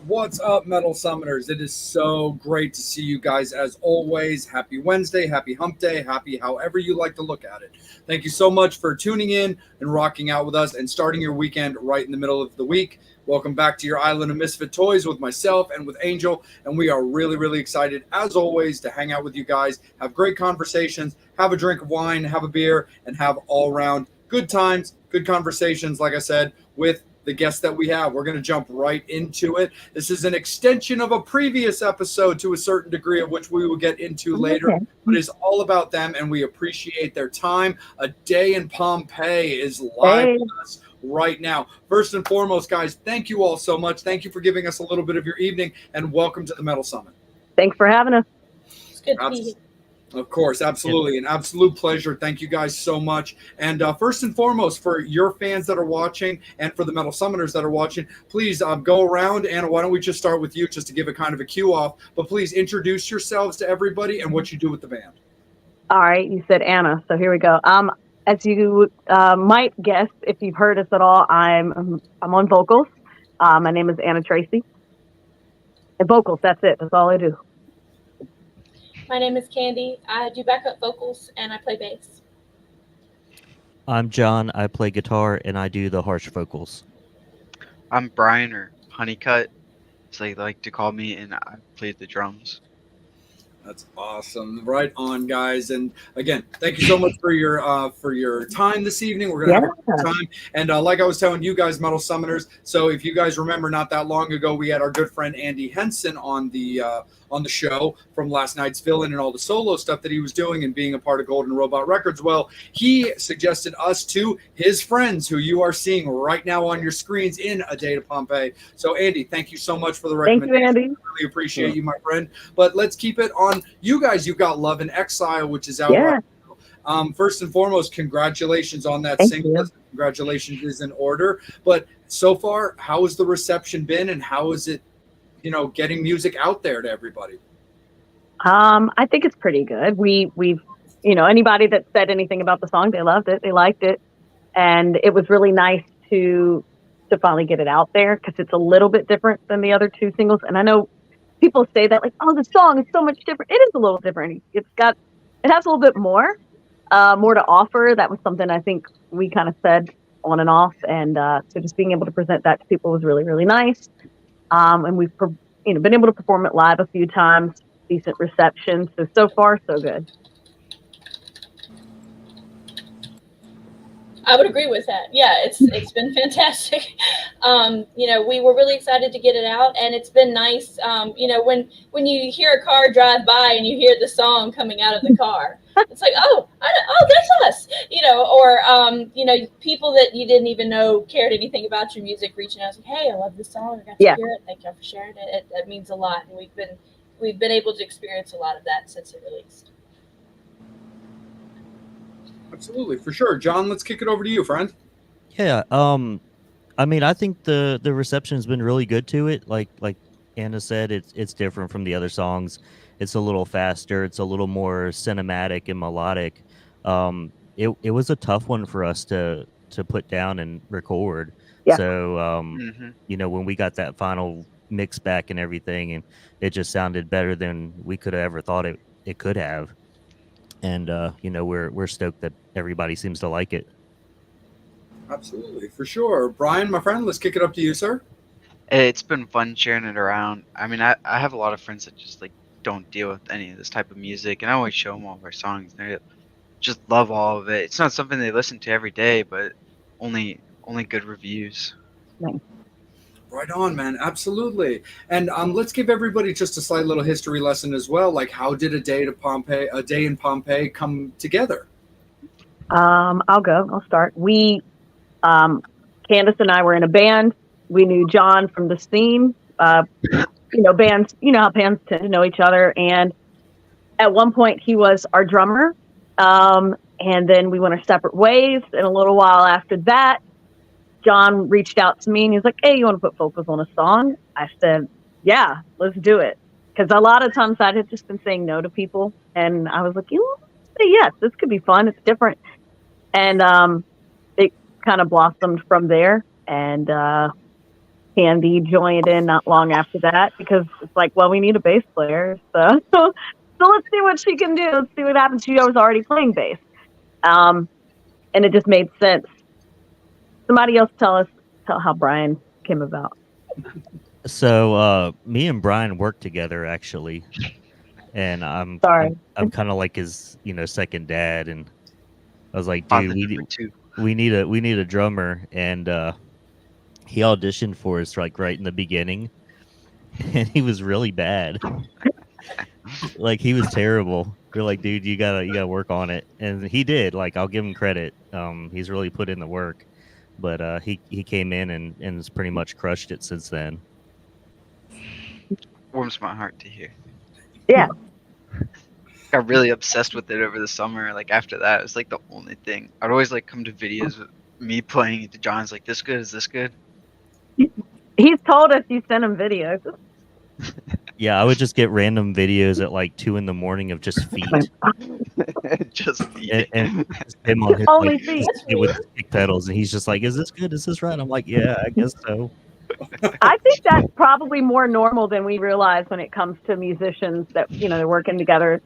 What's up, Metal Summoners? It is so great to see you guys as always. Happy Wednesday, happy hump day, happy however you like to look at it. Thank you so much for tuning in and rocking out with us and starting your weekend right in the middle of the week. Welcome back to your Island of Misfit Toys with myself and with Angel. And we are really, really excited, as always, to hang out with you guys, have great conversations, have a drink of wine, have a beer, and have all around good times, good conversations, like I said, with the guests that we have. We're going to jump right into it. This is an extension of a previous episode to a certain degree, of which we will get into later, but it's all about them, and we appreciate their time. A Day in Pompeii is live with us right now. First and foremost, guys, thank you all so much. Thank you for giving us a little bit of your evening, and welcome to the Metal Summit. Thanks for having us. It's good to be here. Of course, absolutely. An absolute pleasure. Thank you guys so much. And first and foremost, for your fans that are watching and for the Metal Summoners that are watching, please go around. Anna, why don't we just start with you just to give a kind of a cue off. But please introduce yourselves to everybody and what you do with the band. All right. You said Anna, so here we go. As you might guess, if you've heard us at all, I'm on vocals. My name is Anna Tracy. And vocals, that's it. That's all I do. My name is Candy. I do backup vocals and I play bass. I'm John. I play guitar and I do the harsh vocals. I'm Brian, or Honeycut, as they like to call me, and I play the drums. That's awesome. Right on, guys. And again, thank you so much for your time this evening. We're going to have a good time. And like I was telling you guys, Metal Summoners, so if you guys remember, not that long ago, we had our good friend Andy Henson on the show from last night's fill-in and all the solo stuff that he was doing and being a part of Golden Robot Records. Well, he suggested us to his friends, who you are seeing right now on your screens in A Day to Pompeii. So, Andy, thank you so much for the recommendation. Thank you, Andy. Really appreciate you, my friend. But let's keep it on you guys. You've got Love in Exile, which is out right now. First and foremost, congratulations on that single. Congratulations is in order. But so far, how has the reception been, and how is it, getting music out there to everybody? I think it's pretty good. We've anybody that said anything about the song, they loved it, they liked it, and it was really nice to finally get it out there, because it's a little bit different than the other two singles. And I know people say that, like, oh, the song is so much different. It is a little different. It has a little bit more to offer. That was something I think we kind of said on and off, and so just being able to present that to people was really, really nice. And we've been able to perform it live a few times, decent reception. So far, so good. I would agree with that. Yeah, it's been fantastic. We were really excited to get it out, and it's been nice. When you hear a car drive by and you hear the song coming out of the car, it's like, oh, that's us. People that you didn't even know cared anything about your music reaching out, like, hey, I love this song. I got to hear it. Thank y'all for sharing it. That means a lot, and we've been able to experience a lot of that since it released. Absolutely, for sure. John, let's kick it over to you, friend. Yeah, I think the reception has been really good to it. Like Anna said, it's different from the other songs. It's a little faster. It's a little more cinematic and melodic. It was a tough one for us to put down and record. Yeah. So when we got that final mix back and everything, and it just sounded better than we could have ever thought it could have. And we're stoked that everybody seems to like it. Absolutely, for sure. Brian, my friend, let's kick it up to you, sir. It's been fun sharing it around. I have a lot of friends that just don't deal with any of this type of music, and I always show them all of our songs. They just love all of it. It's not something they listen to every day, but only good reviews. Nice. Right on, man. Absolutely. And let's give everybody just a slight little history lesson as well. Like, how did A Day in Pompeii come together? I'll go. I'll start. We, Candace and I were in a band. We knew John from the scene. Bands, how bands tend to know each other. And at one point he was our drummer. And then we went our separate ways. And a little while after that, John reached out to me and he was like, hey, you want to put vocals on a song? I said, yeah, let's do it. Because a lot of times I had just been saying no to people. And I was like, say yes, this could be fun. It's different. And it kind of blossomed from there. And Candy joined in not long after that because it's like, well, we need a bass player. So, so let's see what she can do. Let's see what happens. She was already playing bass. And it just made sense. Somebody else tell how Brian came about. So me and Brian work together actually, and I'm kind of like his second dad, and I was like, dude, we need a drummer, and he auditioned for us like right in the beginning, and he was really bad. Like he was terrible. We're like, dude, you gotta work on it, and he did. Like I'll give him credit. He's really put in the work, but he came in and has pretty much crushed it since then. Warms my heart to hear. Yeah. Got really obsessed with it over the summer. Like after that, it was like the only thing. I'd always like come to videos with me playing it to John's like, this good? Is this good? He's told us you sent him videos. Yeah, I would just get random videos at like 2 a.m. of just feet. Just feet. And him on his Only feet. with stick pedals, and he's just like, is this good? Is this right? I'm like, yeah, I guess so. I think that's probably more normal than we realize when it comes to musicians that, they're working together.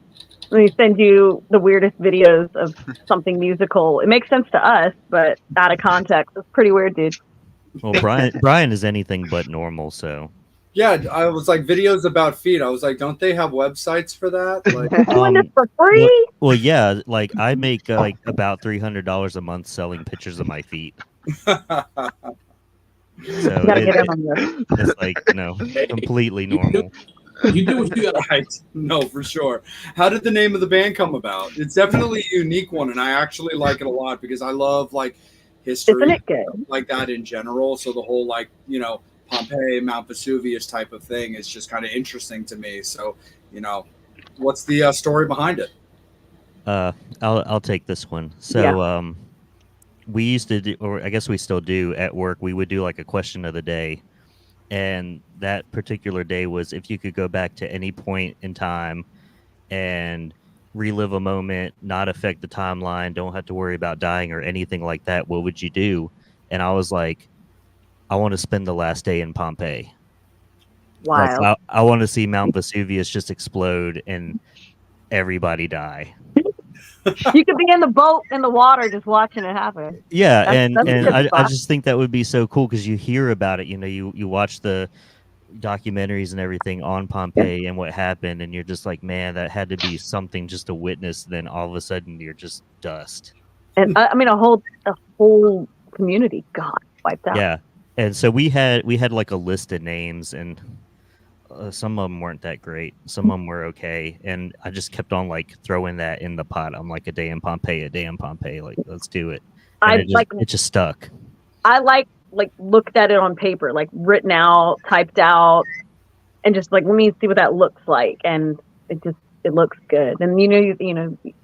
When they send you the weirdest videos of something musical, it makes sense to us, but out of context, it's pretty weird, dude. Well, Brian is anything but normal, so. Yeah, I was like, videos about feet. I was like, don't they have websites for that? Like, doing this for free? Well, yeah, like I make like about $300 a month selling pictures of my feet. So it's like completely normal. You do what you got. Right. No, for sure. How did the name of the band come about? It's definitely a unique one, and I actually like it a lot because I love like history. Isn't it good? Like that in general. So the whole Pompeii, Mount Vesuvius type of thing is just kind of interesting to me. So, what's the story behind it? I'll take this one. So we used to do, or I guess we still do at work, we would do like a question of the day. And that particular day was, if you could go back to any point in time and relive a moment, not affect the timeline, don't have to worry about dying or anything like that, what would you do? And I was like, I want to spend the last day in Pompeii. Wow. Like, I want to see Mount Vesuvius just explode and everybody die. You could be in the boat in the water just watching it happen. Yeah, That's and I just think that would be so cool because you hear about it. You watch the documentaries and everything on Pompeii and what happened, and you're just like, man, that had to be something just to witness. Then all of a sudden, you're just dust. And I mean, a whole community got wiped out. Yeah, and so we had like a list of names, and some of them weren't that great. Some of them were okay, and I just kept on like throwing that in the pot. I'm like, a day in Pompeii. Like, let's do it. And it just stuck. I like looked at it on paper, like written out, typed out, and just like, let me see what that looks like, and it looks good. And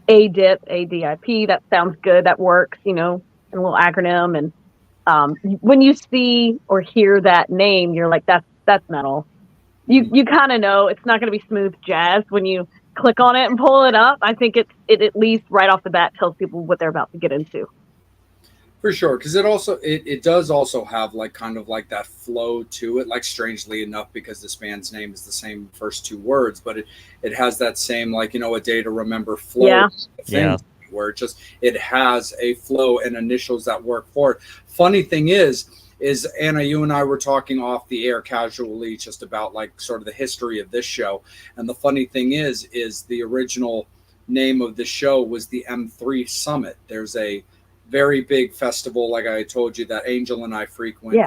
ADIP, that sounds good, that works, and a little acronym. And when you see or hear that name, you're like, that's metal. You kind of know it's not going to be smooth jazz when you click on it and pull it up. I think it at least right off the bat tells people what they're about to get into. For sure, because it does also have like kind of like that flow to it, like strangely enough, because this band's name is the same first two words, but it has that same like, a day to remember flow thing, where it has a flow and initials that work for it. Funny thing is Anna, you and I were talking off the air casually just about like sort of the history of this show. And the funny thing is the original name of the show was the M3 Summit. There's a very big festival, like I told you, that Angel and I frequent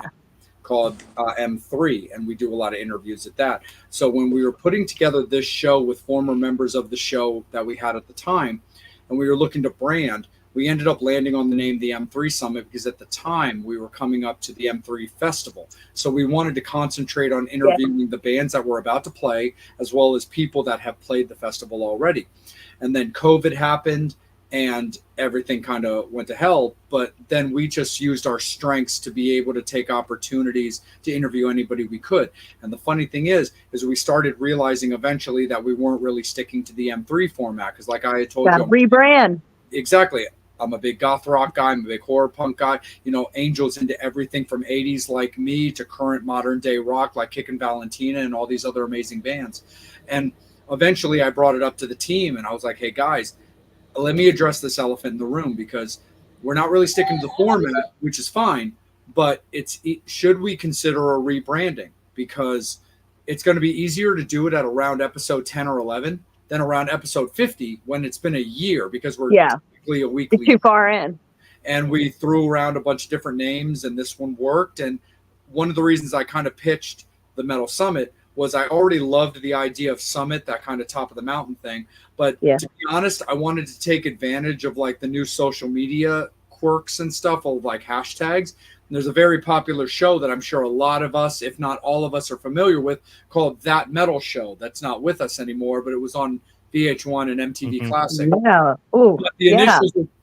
called M3, and we do a lot of interviews at that. So when we were putting together this show with former members of the show that we had at the time, and we were looking to brand, we ended up landing on the name the M3 Summit because at the time we were coming up to the M3 Festival. So we wanted to concentrate on interviewing the bands that were about to play, as well as people that have played the festival already. And then COVID happened and everything kind of went to hell. But then we just used our strengths to be able to take opportunities to interview anybody we could. And the funny thing is we started realizing eventually that we weren't really sticking to the M3 format. Because like I had told you, rebrand. Exactly. I'm a big goth rock guy. I'm a big horror punk guy. You know, Angel's into everything from 80s like me to current modern day rock like Kick and Valentina and all these other amazing bands. And eventually I brought it up to the team and I was like, hey guys, let me address this elephant in the room, because we're not really sticking to the format, which is fine, but should we consider a rebranding? Because it's going to be easier to do it at around episode 10 or 11 than around episode 50 when it's been a year, because we're typically a weekly. It's too far in. And we threw around a bunch of different names and this one worked. And one of the reasons I kind of pitched the Metal Summit was I already loved the idea of Summit, that kind of top of the mountain thing. But to be honest, I wanted to take advantage of like the new social media quirks and stuff of like hashtags. And there's a very popular show that I'm sure a lot of us, if not all of us, are familiar with called That Metal Show. That's not with us anymore, but it was on VH1 and MTV Classic. Yeah. Ooh,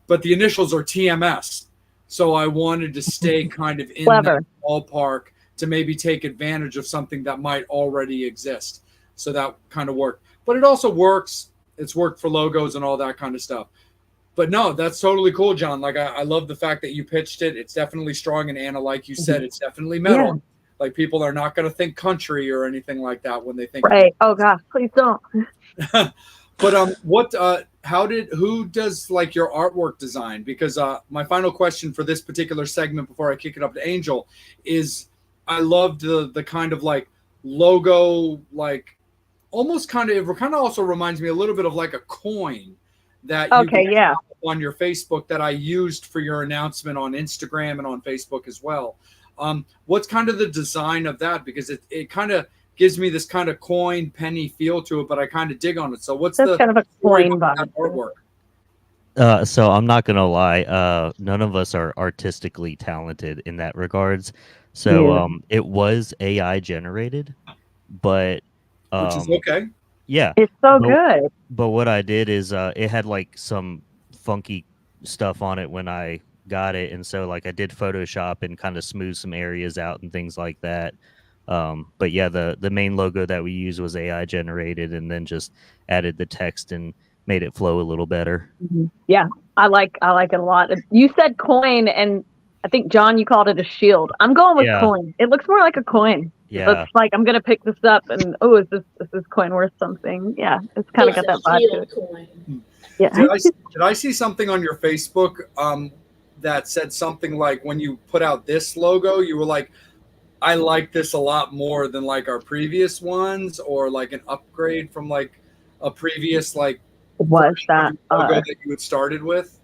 but the initials are TMS. So I wanted to stay kind of in that ballpark to maybe take advantage of something that might already exist. So that kind of worked. But it also works. It's worked for logos and all that kind of stuff. But no, that's totally cool, John. Like, I love the fact that you pitched it. It's definitely strong. And Anna, like you said, it's definitely metal. Yeah. Like, people are not going to think country or anything like that when they think. Right. Oh, gosh, please don't. But who does like your artwork design? Because my final question for this particular segment before I kick it up to Angel is, I loved the kind of like logo, like almost kind of, it kind of also reminds me a little bit of like a coin that you have on your Facebook that I used for your announcement on Instagram and on Facebook as well. What's kind of the design of that? Because it kind of gives me this kind of coin penny feel to it, but I kind of dig on it. So what's the kind of a coin artwork? So I'm not gonna lie, none of us are artistically talented in that regards. So it was AI generated, but which is okay. Yeah, it's so good. But what I did is it had like some funky stuff on it when I got it, and so like I did Photoshop and kind of smooth some areas out and things like that. But yeah, the main logo that we used was AI generated, and then just added the text and made it flow a little better. Yeah, I like it a lot. You said coin, and I think, John, you called it a shield. I'm going with coin. It looks more like a coin. Yeah. It looks like I'm gonna pick this up and is this coin worth something? Yeah, it's kind of got that vibe to it. Coin. Yeah. Did I see something on your Facebook that said something like, when you put out this logo, you were like, I like this a lot more than like our previous ones, or like an upgrade from like a previous like was that logo that you had started with?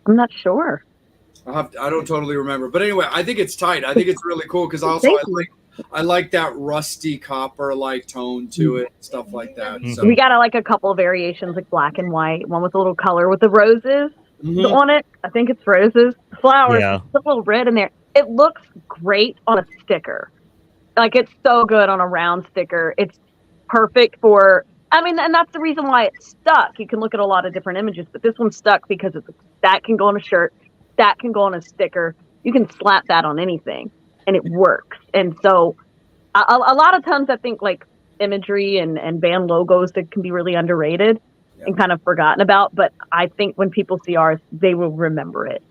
I'm not sure. I don't totally remember, but anyway, I think it's tight. I think it's really cool because I like that rusty copper like tone to it, stuff like that. So we got a couple of variations, like black and white, one with a little color with the roses on it. I think it's roses, flowers, a little red in there. It looks great on a sticker. Like, it's so good on a round sticker. It's perfect for, and that's the reason why it's stuck. You can look at a lot of different images, but this one's stuck because that can go on a shirt, that can go on a sticker. You can slap that on anything and it works. And so a lot of times I think like imagery and band logos that can be really underrated and kind of forgotten about. But I think when people see ours, they will remember it.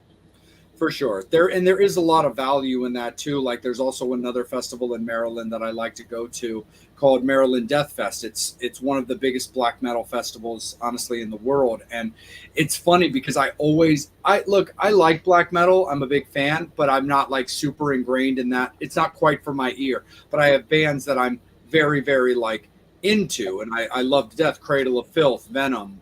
For sure. There is a lot of value in that too. Like, there's also another festival in Maryland that I like to go to called Maryland Death Fest. It's one of the biggest black metal festivals, honestly, in the world. And it's funny because I like black metal. I'm a big fan, but I'm not like super ingrained in that. It's not quite for my ear, but I have bands that I'm very, very like into. And I love to death, Cradle of Filth, Venom,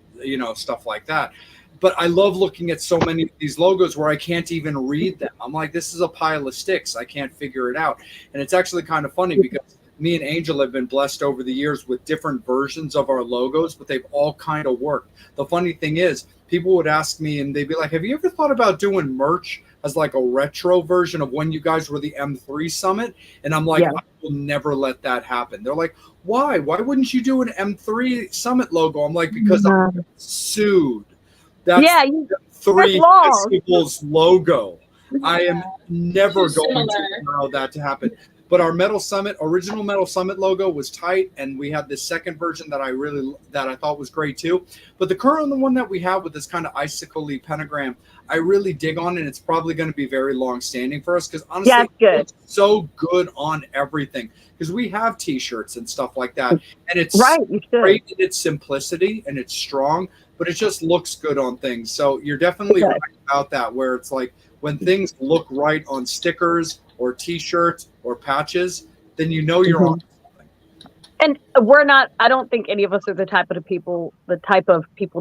stuff like that. But I love looking at so many of these logos where I can't even read them. I'm like, this is a pile of sticks. I can't figure it out. And it's actually kind of funny because me and Angel have been blessed over the years with different versions of our logos, but they've all kind of worked. The funny thing is, people would ask me and they'd be like, have you ever thought about doing merch as like a retro version of when you guys were the M3 Summit? And I'm like, I will never let that happen. They're like, why? Why wouldn't you do an M3 Summit logo? I'm like, because I'm sued. That's three festivals logo. I am never going to allow that to happen. But our original Metal Summit logo was tight, and we had this second version that I thought was great too. But the current one that we have with this kind of icicle-y pentagram, I really dig on, and it's probably going to be very long-standing for us because honestly, Yeah, it's good. it's so good on everything. Because we have T-shirts and stuff like that, and it's Right, you should. great in its simplicity and it's strong, but it just looks good on things. So you're definitely Okay. right about that, where it's like when things look right on stickers or T-shirts or patches, then you know you're on something. And I don't think any of us are the type of people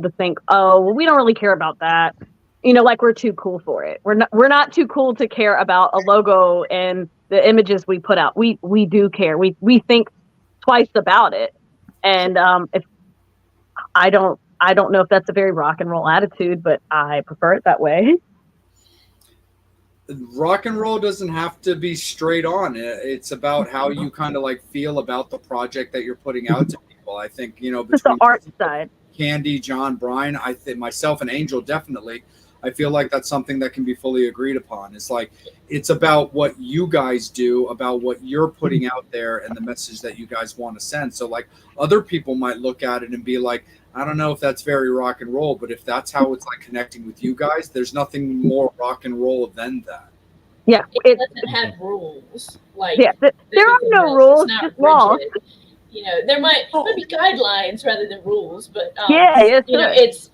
to think, oh, well, we don't really care about that. Like we're too cool for it. We're not too cool to care about a logo and the images we put out. We do care. We think twice about it. And if I don't know if that's a very rock and roll attitude, but I prefer it that way. Rock and roll doesn't have to be straight on. It's about how you kind of like feel about the project that you're putting out to people. I think, It's between the art side. Candy, John, Brian, I think myself and Angel, definitely, I feel like that's something that can be fully agreed upon. It's like, it's about what you guys do, about what you're putting out there and the message that you guys want to send. So like other people might look at it and be like, I don't know if that's very rock and roll, but if that's how it's like connecting with you guys, there's nothing more rock and roll than that. Yeah. It doesn't have rules. Like Yeah, there are no It's rules, not just laws. rigid. There might be guidelines rather than rules, but Yeah, it's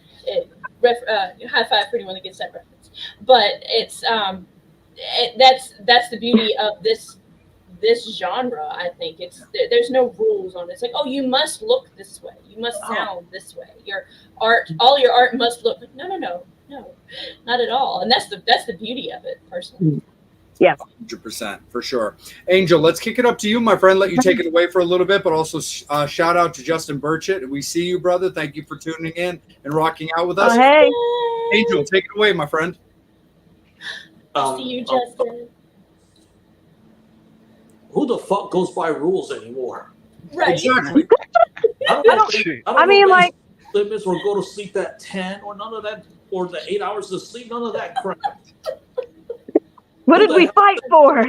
high five for anyone that gets that reference. But it's that's the beauty of this genre. I think there's no rules on it. It's like, oh, you must look this way, you must sound this way. All your art must look. No, not at all. And that's the beauty of it, personally. Yeah, 100% for sure. Angel, let's kick it up to you, my friend. Let you take it away for a little bit, but also shout out to Justin Burchett. We see you, brother. Thank you for tuning in and rocking out with us. Oh, hey. Angel, take it away, my friend. See you, Justin. Who the fuck goes by rules anymore? Right. Exactly. I mean, like, limits or go to sleep at 10 or none of that, or the 8 hours of sleep, none of that crap. what did we fight for?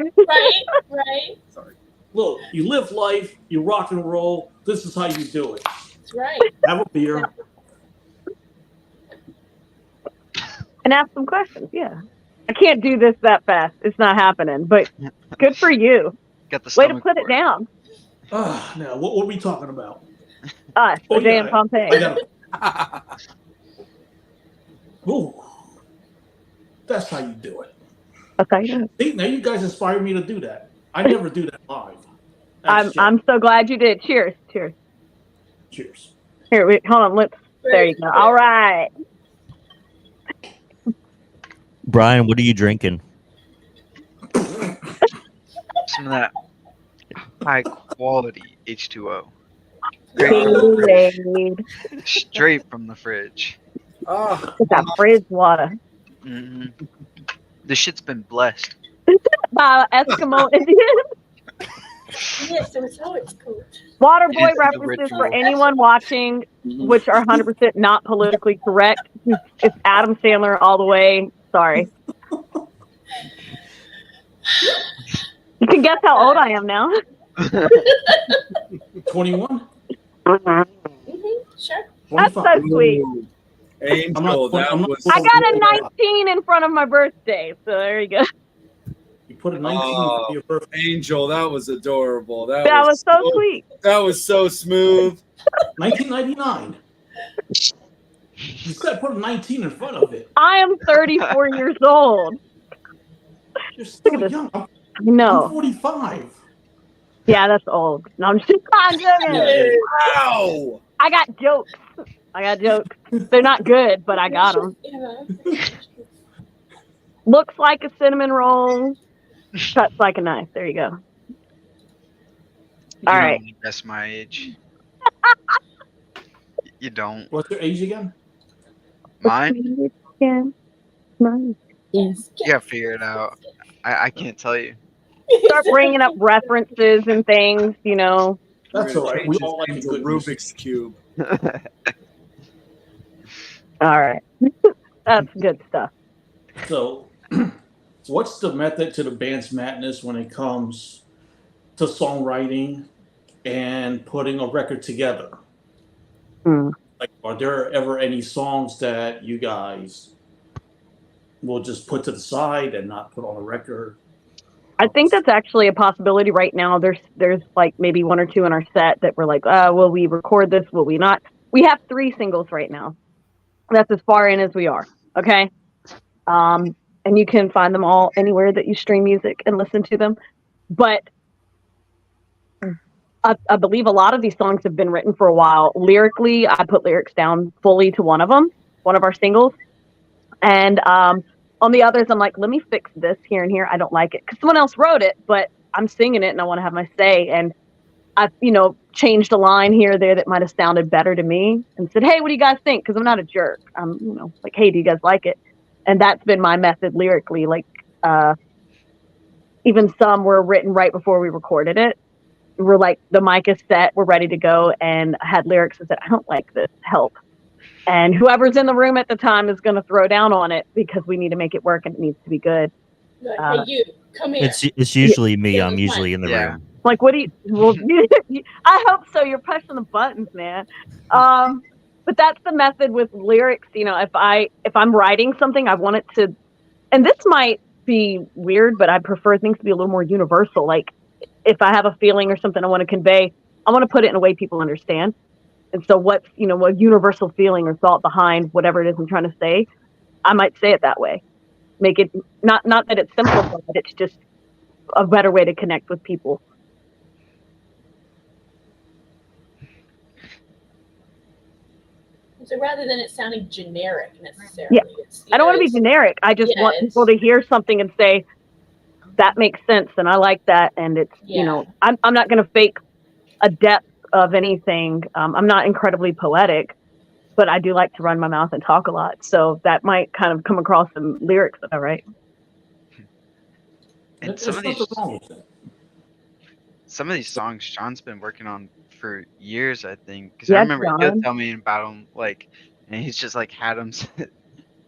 Right. Sorry. Look, you live life, you rock and roll. This is how you do it. That's right. Have a beer. And ask some questions. Yeah. I can't do this that fast. It's not happening, but good for you. Got the Way to stomach put for it down. Now, what are we talking about? Us, Oh, the day yeah, in Pompeii. I got it. Ooh, that's how you do it. Okay. See, now you guys inspired me to do that. I never do that live. I'm so glad you did. Cheers. Cheers. Here, hold on. There you go. All right. Brian, what are you drinking? Some of that high quality H2O. Kool-Aid. Straight from the fridge. It's that fridge water. hmm The shit's been blessed. By Eskimo Indian. Yes, so it's cool. Waterboy It's the references for ritual. anyone watching, which are 100% not politically correct. It's Adam Sandler all the way. Sorry. You can guess how old I am now. 21? Sure. That's 25. so sweet. Ooh, Angel, I'm not- that I'm not- was I got a 19 in front of my birthday, so there you go. You put a 19 Oh. for your birthday. Angel, that was adorable. That was so sweet. That was so smooth. 1999. You said put a 19 in front of it. I am 34 years old. You're still this. young. I'm No. 45. Yeah, that's old. No, I'm joking. Wow. I got jokes. They're not good, but I got them. Yeah. Looks like a cinnamon roll. Cuts like a knife. There you go. You All don't right. wanna guess my age. You don't. What's your age again? Mine? Yeah. Mine. Yes. You gotta figure it out. I can't tell you. Start bringing up references and things, That's all right. We all like a Angel good music. Rubik's Cube. All right. That's good stuff. So, what's the method to the band's madness when it comes to songwriting and putting a record together? Mm. Like, are there ever any songs that you guys will just put to the side and not put on a record? I think that's actually a possibility right now. There's like maybe one or two in our set that we're like, will we record this? Will we not? We have 3 singles right now. That's as far in as we are. Okay. And you can find them all anywhere that you stream music and listen to them. But I believe a lot of these songs have been written for a while. Lyrically, I put lyrics down fully to one of them, one of our singles. And on the others, I'm like, let me fix this here and here. I don't like it because someone else wrote it, but I'm singing it and I want to have my say. And I've, changed a line here or there that might have sounded better to me and said, hey, what do you guys think? Because I'm not a jerk. I'm, like, hey, do you guys like it? And that's been my method lyrically. Like, even some were written right before we recorded it. We're like, the mic is set, we're ready to go. And I had lyrics that said, I don't like this, help. And whoever's in the room at the time is going to throw down on it because we need to make it work and it needs to be good. Hey, you, come here. It's usually me. I'm usually in the room. Like, what do you? Well, I hope so. You're pressing the buttons, man. But that's the method with lyrics. If I'm writing something, I want it to, and this might be weird, but I prefer things to be a little more universal. Like, if I have a feeling or something I want to convey, I want to put it in a way people understand. And so what's, what universal feeling or thought behind whatever it is I'm trying to say, I might say it that way. Make it not that it's simple, but it's just a better way to connect with people. So rather than it sounding generic necessarily, I don't want to be generic. I just want people to hear something and say, that makes sense and I like that. And it's, I'm not going to fake a depth of anything. I'm not incredibly poetic, but I do like to run my mouth and talk a lot. So that might kind of come across in lyrics that I write. And some of these songs Sean's been working on for years, I think. Because I remember he'll tell me about them, and he's just had them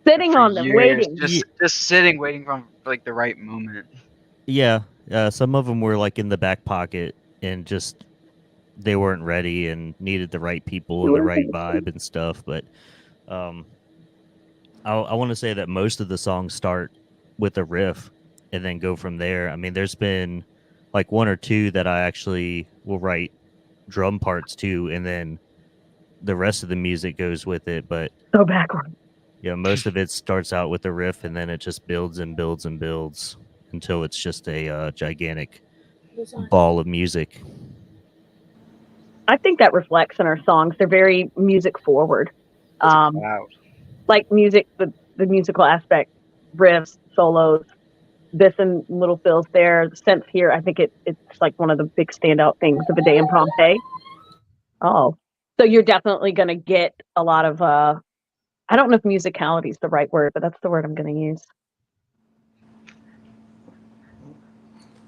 sitting on them, waiting. Just sitting, waiting for the right moment. Yeah, some of them were in the back pocket and just they weren't ready and needed the right people and the right vibe and stuff. But I want to say that most of the songs start with a riff and then go from there. I mean, there's been one or two that I actually will write drum parts to, and then the rest of the music goes with it. But so backward. Yeah, most of it starts out with a riff and then it just builds and builds and builds until it's just a gigantic ball of music. I think that reflects in our songs. They're very music forward. Like music, the musical aspect, riffs, solos, this and little fills there. The synth here, I think it's one of the big standout things of A Day in Pompeii. Oh, so you're definitely going to get a lot of, I don't know if musicality is the right word, but that's the word I'm going to use.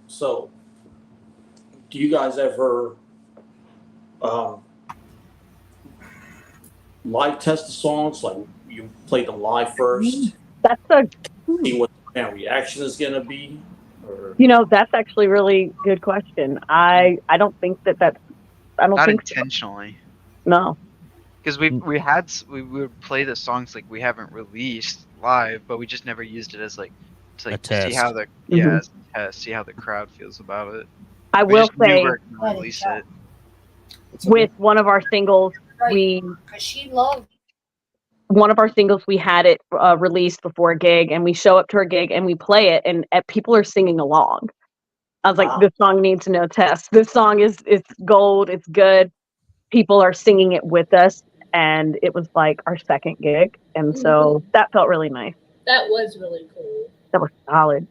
So, do you guys ever live test the songs? Like, you play them live first? That's see what the fan reaction is going to be? Or? That's actually a really good question. I don't think that's, I don't Not think intentionally. So. No. Because we would play the songs we haven't released live, but we just never used it as to test. See how the as a test, see how the crowd feels about it. I will say release it. With one of our singles, one of our singles we had it released before a gig, and we show up to our gig and we play it, and people are singing along. I was like, this song needs no test. This song it's gold. It's good. People are singing it with us, and it was our second gig, and so that felt really nice. That was really cool. That was solid.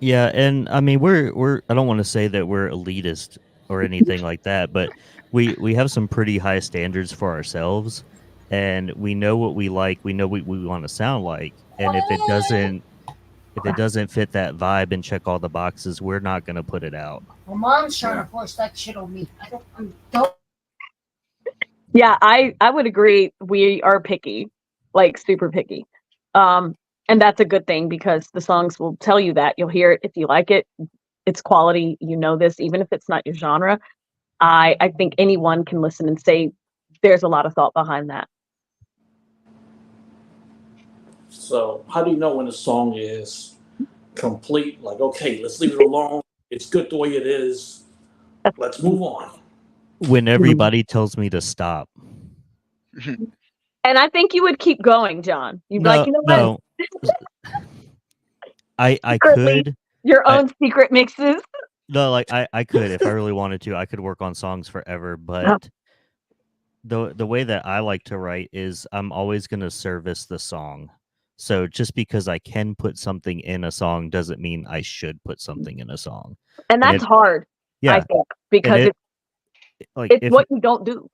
Yeah, and I mean we're I don't want to say that we're elitist or anything like that, but we have some pretty high standards for ourselves, and we know what we like. We know what we want to sound like, and if it doesn't fit that vibe and check all the boxes, we're not going to put it out. My mom's trying to force that shit on me. I don't. Yeah, I would agree. We are picky, super picky. And that's a good thing because the songs will tell you that. You'll hear it. If you like it, it's quality. You know this, even if it's not your genre. I think anyone can listen and say there's a lot of thought behind that. So how do you know when a song is complete? Like, okay, let's leave it alone. It's good the way it is. Let's move on. When everybody tells me to stop. And I think you would keep going, John. You'd be No, like, you know what? no. I Secretly, could. your own secret mixes. No, like I could if I really wanted to. I could work on songs forever, but the way that I like to write is I'm always going to service the song. So just because I can put something in a song doesn't mean I should put something in a song. And that's hard, I Yeah, think, because like it's if what you don't do.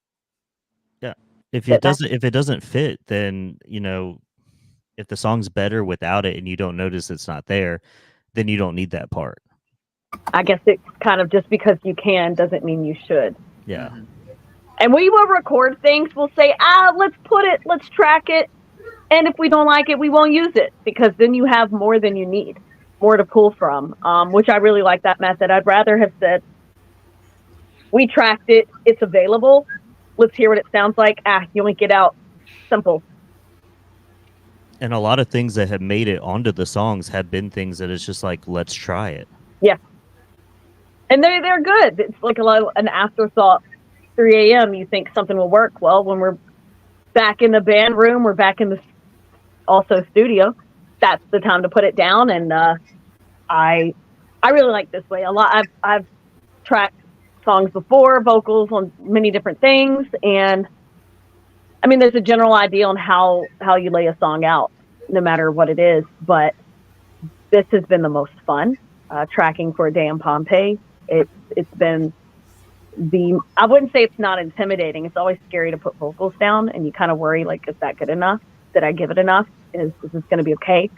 yeah, if it doesn't fit, then if the song's better without it and you don't notice it's not there, then you don't need that part. I guess it's kind of just because you can doesn't mean you should. Yeah. And we will record things. We'll say, let's track it. And if we don't like it, we won't use it, because then you have more than you need, more to pull from, which I really like that method. I'd rather have said, we tracked it, it's available, let's hear what it sounds like. Yoink it out. Simple. And a lot of things that have made it onto the songs have been things that it's just like, let's try it. Yeah. And they're good. It's like an afterthought. 3 a.m. you think something will work. Well, when we're back in the band room, we're back in the also studio, that's the time to put it down. And I really like this way a lot. I've tracked songs before, vocals on many different things, and I mean there's a general idea on how you lay a song out, no matter what it is, but this has been the most fun tracking for a day in Pompeii. It's been I wouldn't say it's not intimidating. It's always scary to put vocals down, and you kind of worry, like, is that good enough? Did I give it enough? Is this going to be okay?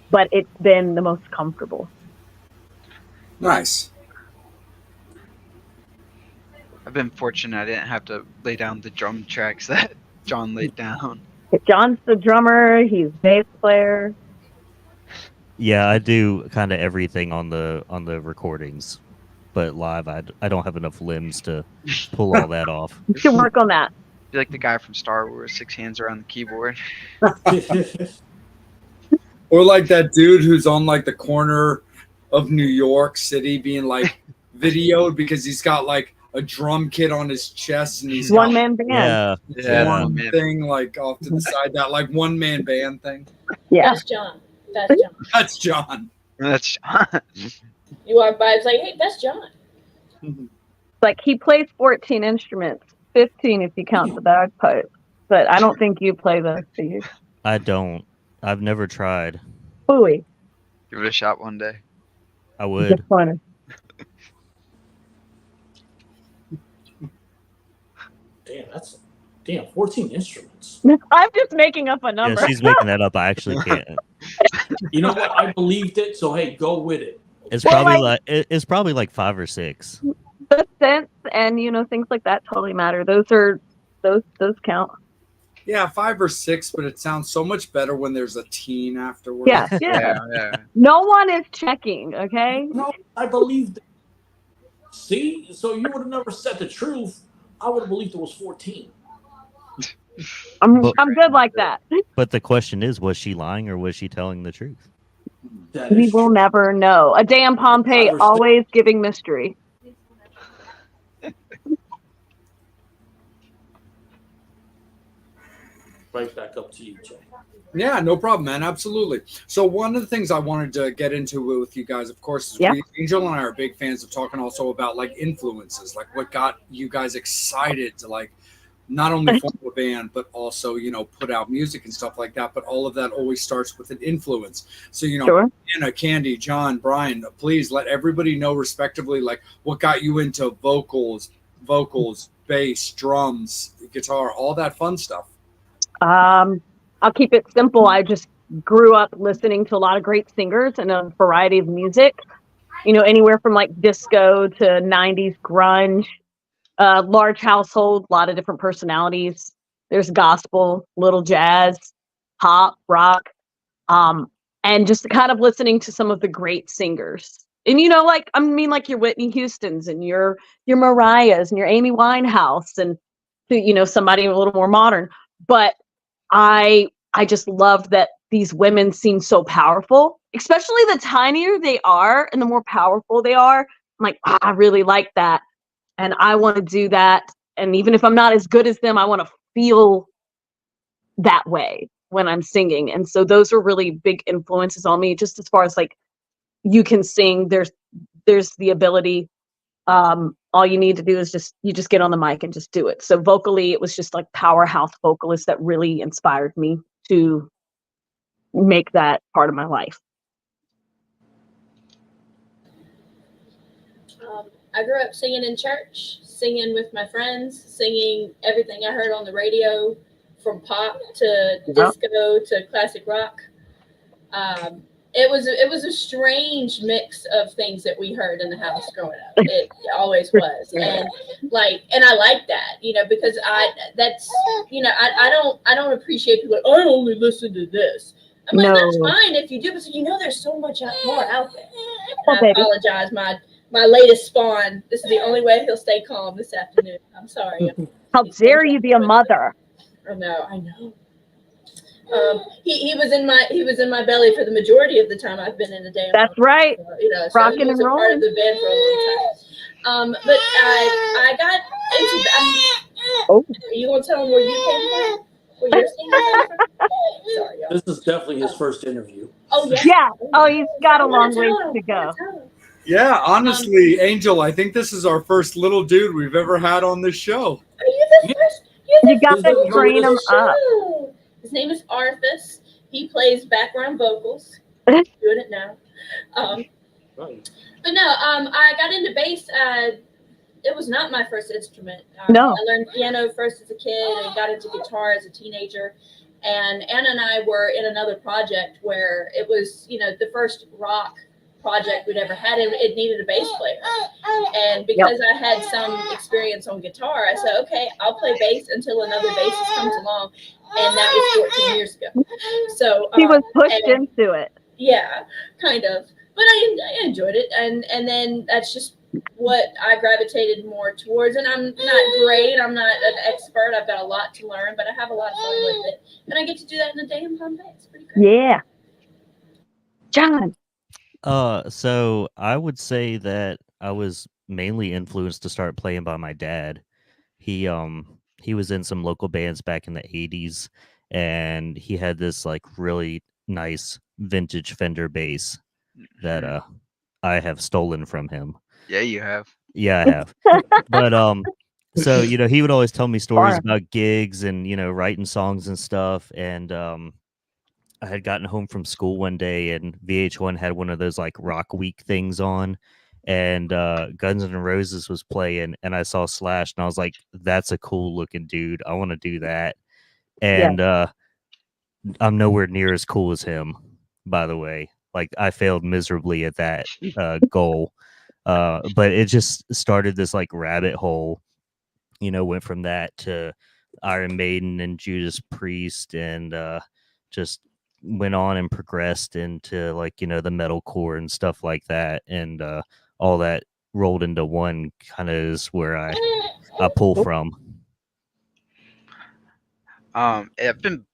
But it's been the most comfortable. Nice. I've been fortunate I didn't have to lay down the drum tracks that John laid down. John's the drummer. He's bass player. Yeah, I do kind of everything on the recordings, but live I don't have enough limbs to pull all that off. You should work on that. Be like the guy from Star Wars, 6 hands around the keyboard. Or like that dude who's on like the corner of New York City being like videoed because he's got like a drum kit on his chest and he's one man band. Yeah, one thing like off to the side, that like one man band thing. Yeah, That's John. That's John. That's John. That's John. You walk by, it's like, hey, that's John. Like he plays 14 instruments, 15 if you count the bagpipes. But I don't think you play those, do you? I don't. I've never tried. Ooey. Give it a shot one day. I would. Disappointed. Damn, 14 instruments. I'm just making up a number. Yeah, she's making that up. I actually can't. You know what? I believed it, so hey, go with it. It's probably like 5 or 6. The sense and things like that totally matter. Those count. Yeah, 5 or 6, but it sounds so much better when there's a teen afterwards. Yeah. No one is checking, okay? No, I believed it. See? So you would have never said the truth. I would have believed it was 14. I'm good like that. But the question is, was she lying or was she telling the truth? We will never know. A day in Pompeii, always giving mystery. Right back up to you, Jay. Yeah, no problem, man. Absolutely. So one of the things I wanted to get into with you guys, of course, is Angel and I are big fans of talking also about like influences, like what got you guys excited to like not only form a band, but also, put out music and stuff like that. But all of that always starts with an influence. So, Sure. Anna, Candy, John, Brian, please let everybody know respectively, like what got you into vocals, bass, drums, guitar, all that fun stuff. I'll keep it simple. I just grew up listening to a lot of great singers and a variety of music, anywhere from like disco to 90s grunge, large household, a lot of different personalities. There's gospel, little jazz, pop, rock, and just kind of listening to some of the great singers And like I mean, like your Whitney Houston's and your Mariah's and your Amy Winehouse and somebody a little more modern. But I just love that these women seem so powerful, especially the tinier they are and the more powerful they are. I'm like, I really like that, and I want to do that. And even if I'm not as good as them, I want to feel that way when I'm singing. And so those are really big influences on me, just as far as like you can sing. There's the ability. All you need to do is just get on the mic and just do it. So vocally, it was just like powerhouse vocalists that really inspired me to make that part of my life. I grew up singing in church, singing with my friends, singing everything I heard on the radio, from pop to disco to classic rock. It was a strange mix of things that we heard in the house growing up. It always was, and I like that, because I don't appreciate people. I only listen to this. I'm like, that's fine if you do, but there's so much more out there. And I apologize, my latest spawn. This is the only way he'll stay calm this afternoon. I'm sorry. How dare you be a mother? Oh no, I know. He was in my belly for the majority of the time I've been in a damn. That's right. So rocking and rolling. Part of the bed for a long time. But I got into. Are you gonna tell him where you came from? Where you're singing from? Sorry, y'all. This is definitely his first interview. Oh yeah. Yeah. Oh, he's got a long ways to go. Yeah, honestly, Angel, I think this is our first little dude we've ever had on this show. Are you the first? You got to train him up. His name is Arthas. He plays background vocals. Doing it now. But no, I got into bass. It was not my first instrument. No. I learned piano first as a kid and got into guitar as a teenager. And Anna and I were in another project where it was, the first rock project we'd ever had. It needed a bass player. And because I had some experience on guitar, I said, okay, I'll play bass until another bassist comes along. And that was 14 years ago. So he was pushed into it. Yeah, kind of. But I enjoyed it. And then that's just what I gravitated more towards. And I'm not great. I'm not an expert. I've got a lot to learn, but I have a lot of fun with it. And I get to do that in a day in Pompeii. It's pretty great. Yeah. John. So I would say that I was mainly influenced to start playing by my dad. He was in some local bands back in the 80s, and he had this like really nice vintage Fender bass that I have stolen from him. Yeah, you have. Yeah, I have. But so he would always tell me stories about gigs and writing songs and stuff. And I had gotten home from school one day, and VH1 had one of those like Rock Week things on, and Guns N' Roses was playing, and I saw Slash, and I was like, that's a cool looking dude. I want to do that. And I'm nowhere near as cool as him, by the way. Like, I failed miserably at that goal. But it just started this like rabbit hole, went from that to Iron Maiden and Judas Priest, and just went on and progressed into like the metalcore and stuff like that, and all that rolled into one kind of is where I pull from. I've been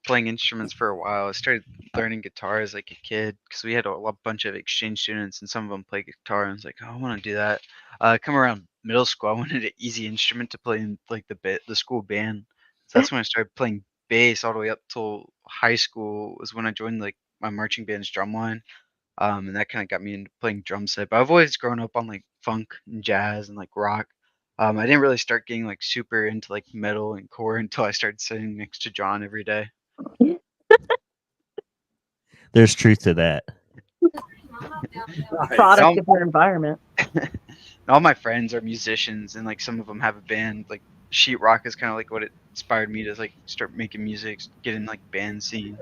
playing instruments for a while. I started learning guitar as like a kid because we had a bunch of exchange students, and some of them play guitar, and I was like, oh, I want to do that. Come around middle school, I wanted an easy instrument to play in like the school band. So that's when I started playing bass all the way up till high school was when I joined like my marching band's drum line. And that kind of got me into playing drum set. But I've always grown up on like funk and jazz and like rock. I didn't really start getting like super into like metal and core until I started sitting next to John every day. There's truth to that. Product of your environment. All my friends are musicians, and like some of them have a band. Like sheetrock is kind of like what it inspired me to like start making music, get in like band scene.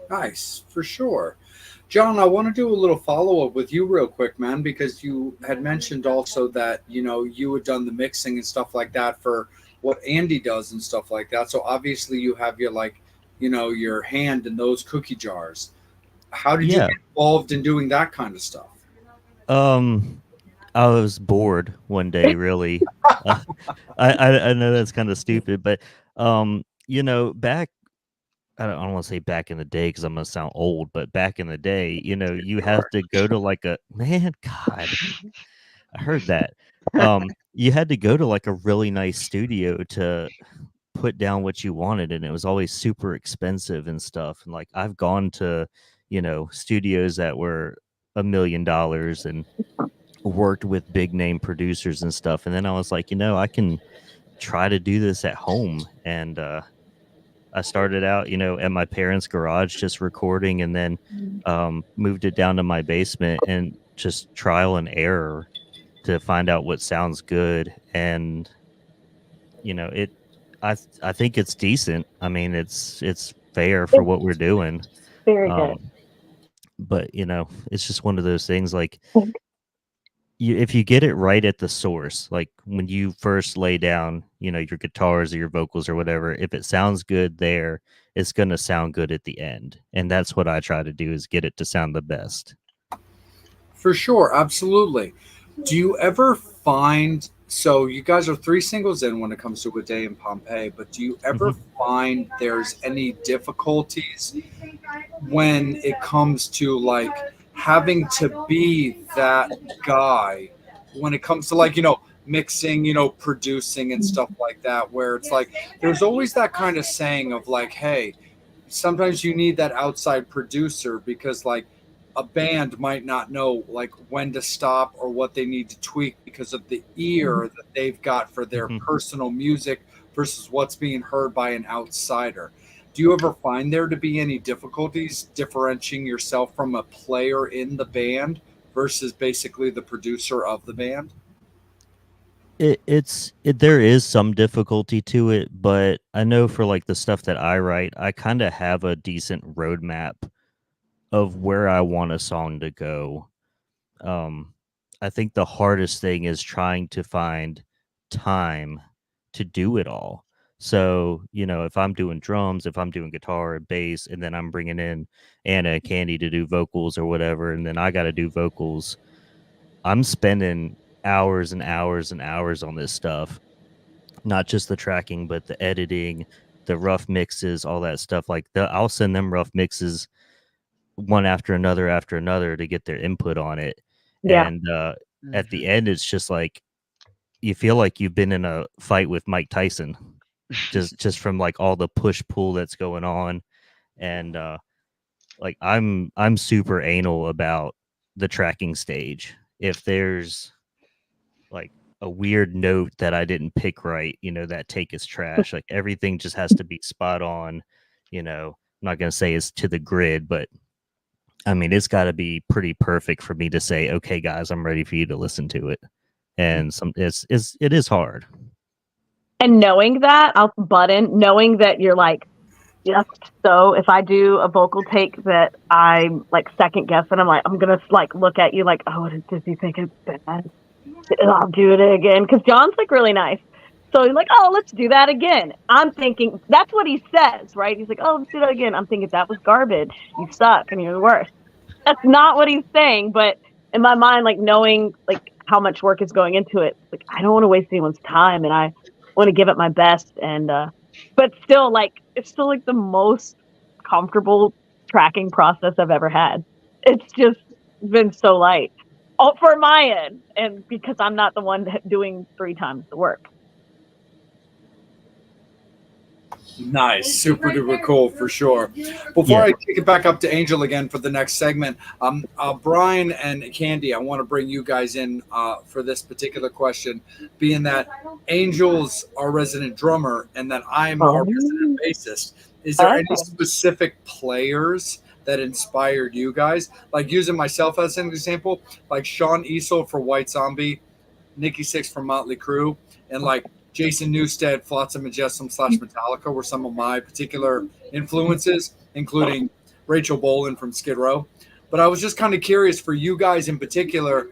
Nice, for sure. John, I want to do a little follow-up with you real quick, man, because you had mentioned also that, you had done the mixing and stuff like that for what Andy does and stuff like that. So obviously you have your like, your hand in those cookie jars. How did you get involved in doing that kind of stuff? I was bored one day, really. Uh, I know that's kind of stupid, but back I don't want to say back in the day because I'm gonna sound old, but back in the day, you have to go to like a man, God, I heard that. You had to go to like a really nice studio to put down what you wanted, and it was always super expensive and stuff. And like I've gone to, studios that were $1 million and worked with big name producers and stuff. And then I was like, I can try to do this at home. And I started out, at my parents' garage just recording, and then moved it down to my basement and just trial and error to find out what sounds good. And it I think it's decent. I mean, it's fair for what we're doing. Very good. But it's just one of those things, like, if you get it right at the source, like when you first lay down, your guitars or your vocals or whatever, if it sounds good there, it's going to sound good at the end. And that's what I try to do, is get it to sound the best. For sure, absolutely. Do you ever find, so you guys are 3 singles in when it comes to A Day in Pompeii, but do you ever find there's any difficulties when it comes to like having to be that guy when it comes to like, mixing, producing and stuff like that, where it's like there's always that kind of saying of like, hey, sometimes you need that outside producer because like a band might not know like when to stop or what they need to tweak because of the ear that they've got for their personal music versus what's being heard by an outsider. Do you ever find there to be any difficulties differentiating yourself from a player in the band versus basically the producer of the band? There is some difficulty to it, but I know for like the stuff that I write, I kind of have a decent roadmap of where I want a song to go. I think the hardest thing is trying to find time to do it all. So, if I'm doing drums, if I'm doing guitar and bass, and then I'm bringing in Anna and Candy to do vocals or whatever, and then I got to do vocals, I'm spending hours and hours and hours on this stuff. Not just the tracking, but the editing, the rough mixes, all that stuff. Like I'll send them rough mixes one after another to get their input on it. Yeah. And at the end, it's just like you feel like you've been in a fight with Mike Tyson, just from like all the push pull that's going on. And like I'm super anal about the tracking stage. If there's like a weird note that I didn't pick right, that take is trash. Like everything just has to be spot on. I'm not gonna say it's to the grid, but I mean, it's got to be pretty perfect for me to say, okay, guys, I'm ready for you to listen to it. And it is hard. And knowing that, knowing that you're like, yes. So if I do a vocal take that I'm like second guessing, I'm gonna like look at you like, oh, does he think it's bad? I'll do it again, because John's like really nice. So he's like, oh, let's do that again. I'm thinking that's what he says, right? He's like, oh, let's do that again. I'm thinking that was garbage. You suck and you're the worst. That's not what he's saying, but in my mind, like knowing like how much work is going into it, like I don't want to waste anyone's time, and I want to give it my best. And but still, like it's still like the most comfortable tracking process I've ever had. It's just been so light. Oh, for my end, and because I'm not the one doing 3 times the work. Nice, super duper cool for sure. Before I take it back up to Angel again for the next segment, Brian and Candy, I want to bring you guys in for this particular question, being that Angel's our resident drummer and that I'm our resident bassist. Is there any specific players that inspired you guys? Like using myself as an example, like Sean Easel for White Zombie, Nikki Sixx from Motley Crue, and like Jason Newsted, Flotsam and Jetsam / Metallica were some of my particular influences, including Rachel Bolan from Skid Row. But I was just kind of curious for you guys in particular,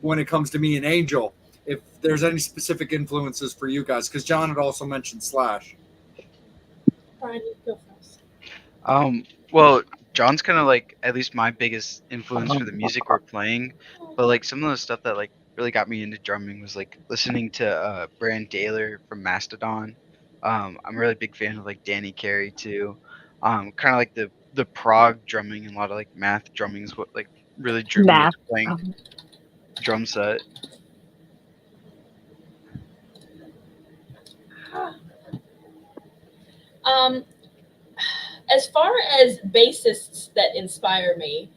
when it comes to me and Angel, if there's any specific influences for you guys, because John had also mentioned Slash. Brian, you go first. Well, John's kind of like at least my biggest influence for the music we're playing, but like some of the stuff that like really got me into drumming was like listening to Brand Daler from Mastodon. I'm a really big fan of like Danny Carey too. Kind of like the prog drumming and a lot of like math drumming is what like really drew me Math. into playing drum set. As far as bassists that inspire me,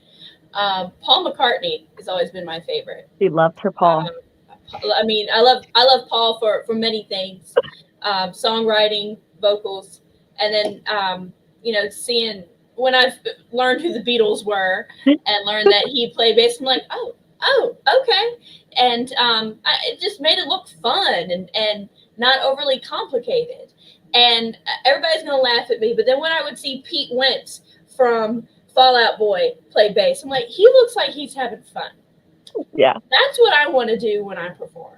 Paul McCartney has always been my favorite. She loved her Paul. I mean, I love Paul for many things, songwriting, vocals, and then seeing when I've learned who the Beatles were and learned that he played bass, I'm like, oh, okay, and it just made it look fun and not overly complicated. And everybody's gonna laugh at me, but then when I would see Pete Wentz from Fall Out Boy play bass, I'm like, he looks like he's having fun. Yeah, That's what I want to do when I perform.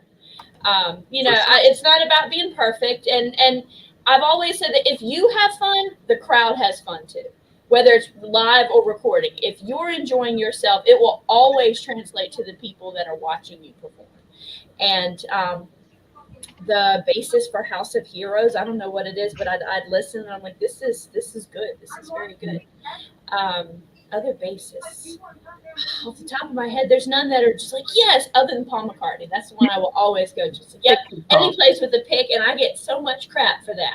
It's not about being perfect, and I've always said that if you have fun, the crowd has fun too, whether it's live or recording. If you're enjoying yourself, it will always translate to the people that are watching you perform. And the basis for House of Heroes, I don't know what it is, but I'd listen and I'm like, this is good. This is very good. Other bassists, off the top of my head, there's none that are just like, yes, other than Paul McCartney. That's the one I will always go to. So, yep, and he plays with the pick, and I get so much crap for that.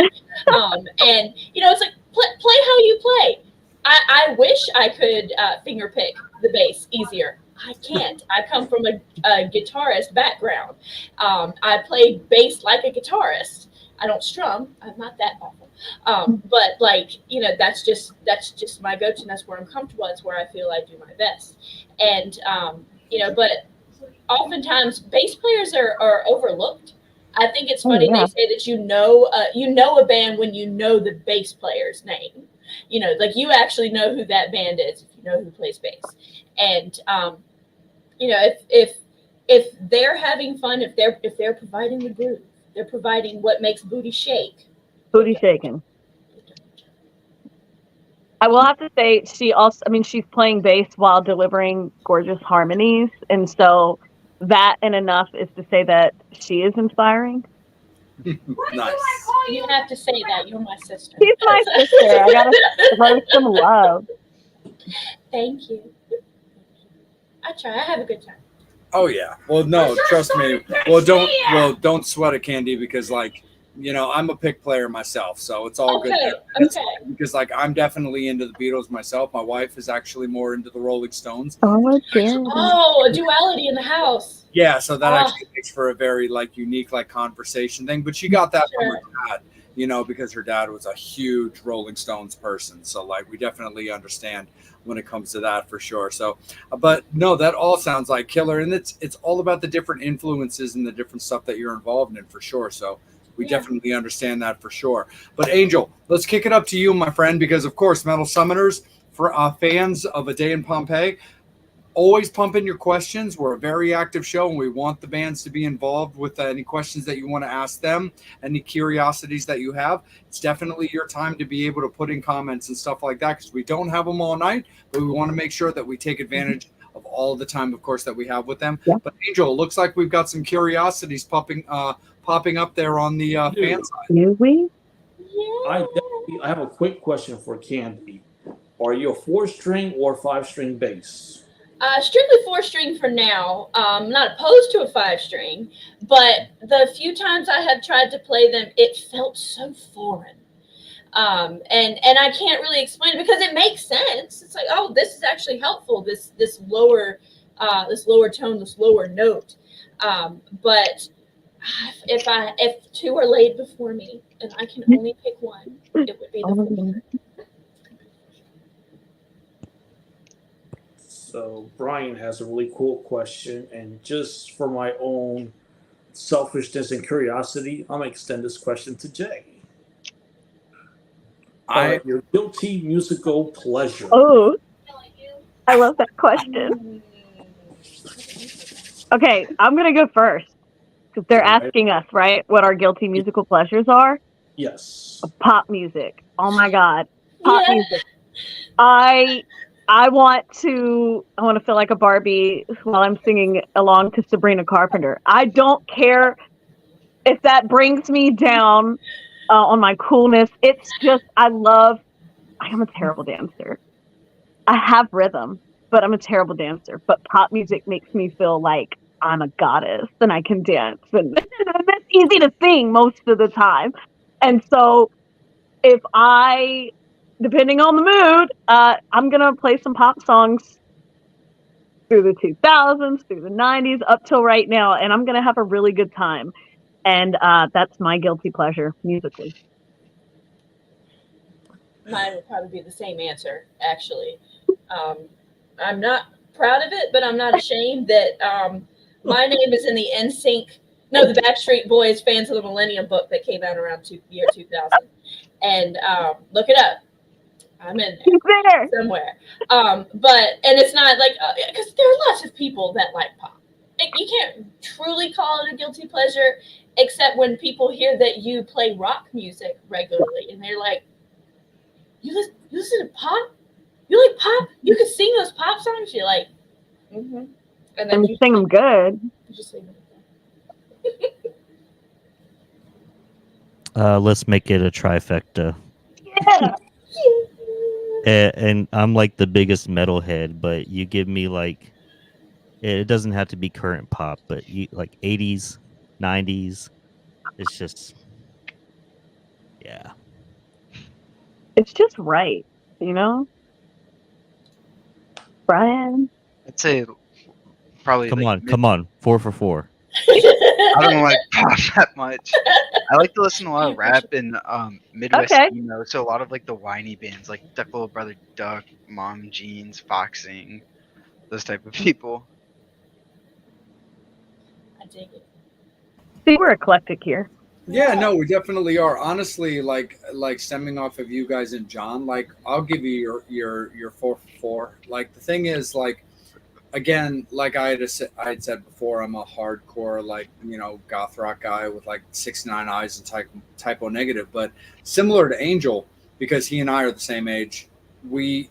And it's like, play how you play. I wish I could finger pick the bass easier. I can't. I come from a guitarist background. I play bass like a guitarist. I don't strum. I'm not that awful. But that's just my go-to. And that's where I'm comfortable. That's where I feel I do my best. And but oftentimes bass players are overlooked. I think it's funny they say that you know a band when you know the bass player's name. Like you actually know who that band is if you know who plays bass. And if they're having fun, if they're providing the groove, they're providing what makes booty shake. Booty shaking. I will have to say she's playing bass while delivering gorgeous harmonies, and so that in enough is to say that she is inspiring. Nice. You have to say that. You're my sister. She's my sister. I gotta throw some love. Thank you. I try. I have a good time. Oh yeah. Well, no, trust me. Well, don't sweat it, Candy, because I'm a pick player myself, so it's all good. Okay. Because I'm definitely into the Beatles myself. My wife is actually more into the Rolling Stones. Oh, dear. Oh, a duality in the house. Yeah, so that actually makes for a very unique conversation thing. But she got that from her dad, because her dad was a huge Rolling Stones person. So we definitely understand when it comes to that for sure. So, but no, that all sounds like killer, and it's all about the different influences and the different stuff that you're involved in for sure. So we definitely understand that for sure. But Angel, let's kick it up to you, my friend, because of course, Metal Summoners, for fans of A Day in Pompeii, always pump in your questions. We're a very active show, and we want the bands to be involved with any questions that you want to ask them, any curiosities that you have. It's definitely your time to be able to put in comments and stuff like that, because we don't have them all night, but we want to make sure that we take advantage of all the time, of course, that we have with them. Yeah. But Angel, it looks like we've got some curiosities popping up there on the fan side. Do we? I have a quick question for Candy. Are you a 4-string or 5-string bass? Strictly 4-string for now. I'm not opposed to a 5-string, but the few times I have tried to play them, it felt so foreign. And I can't really explain it because it makes sense. It's like, oh, this is actually helpful. This lower tone, this lower note. But if two are laid before me and I can only pick one, it would be the 4. So Brian has a really cool question, and just for my own selfishness and curiosity, I'm gonna extend this question to Jay. Your guilty musical pleasure. Oh, I love that question. Okay, I'm gonna go first because they're asking us, right, what our guilty musical pleasures are. Yes. Pop music. Oh my God, pop music. I want to feel like a Barbie while I'm singing along to Sabrina Carpenter. I don't care if that brings me down on my coolness. It's just I am a terrible dancer. I have rhythm, but I'm a terrible dancer. But pop music makes me feel like I'm a goddess and I can dance, and that's easy to sing most of the time. And so if depending on the mood, I'm gonna play some pop songs through the 2000s, through the 90s, up till right now, and I'm gonna have a really good time. And that's my guilty pleasure musically. Mine would probably be the same answer, actually. I'm not proud of it, but I'm not ashamed that my name is in the the Backstreet Boys Fans of the Millennium book that came out around year 2000. And look it up. I'm in there somewhere. And it's not like, because there are lots of people that like pop. Like, you can't truly call it a guilty pleasure, except when people hear that you play rock music regularly, and they're like, you listen to pop? You like pop? You can sing those pop songs? You're like, mm-hmm. And then you sing them good. You just sing them. Let's make it a trifecta. Yeah. And I'm like the biggest metalhead, but you give me like, it doesn't have to be current pop, but like 80s, 90s. It's just, yeah. It's just right, you know? Brian? I'd say probably. Come on. 4 for 4. I don't like pop that much. I like to listen to a lot of rap and Midwest emo, so a lot of like the whiny bands like Duck Little Brother Duck, Mom Jeans, Foxing, those type of people. I dig it. See, we're eclectic here. Yeah, no, we definitely are. Honestly, like stemming off of you guys and John, like I'll give you your 4 for 4. Like the thing is, like, again, like I had said before, I'm a hardcore, like, you know, goth rock guy with like 69 eyes and typo negative. But similar to Angel, because he and I are the same age, we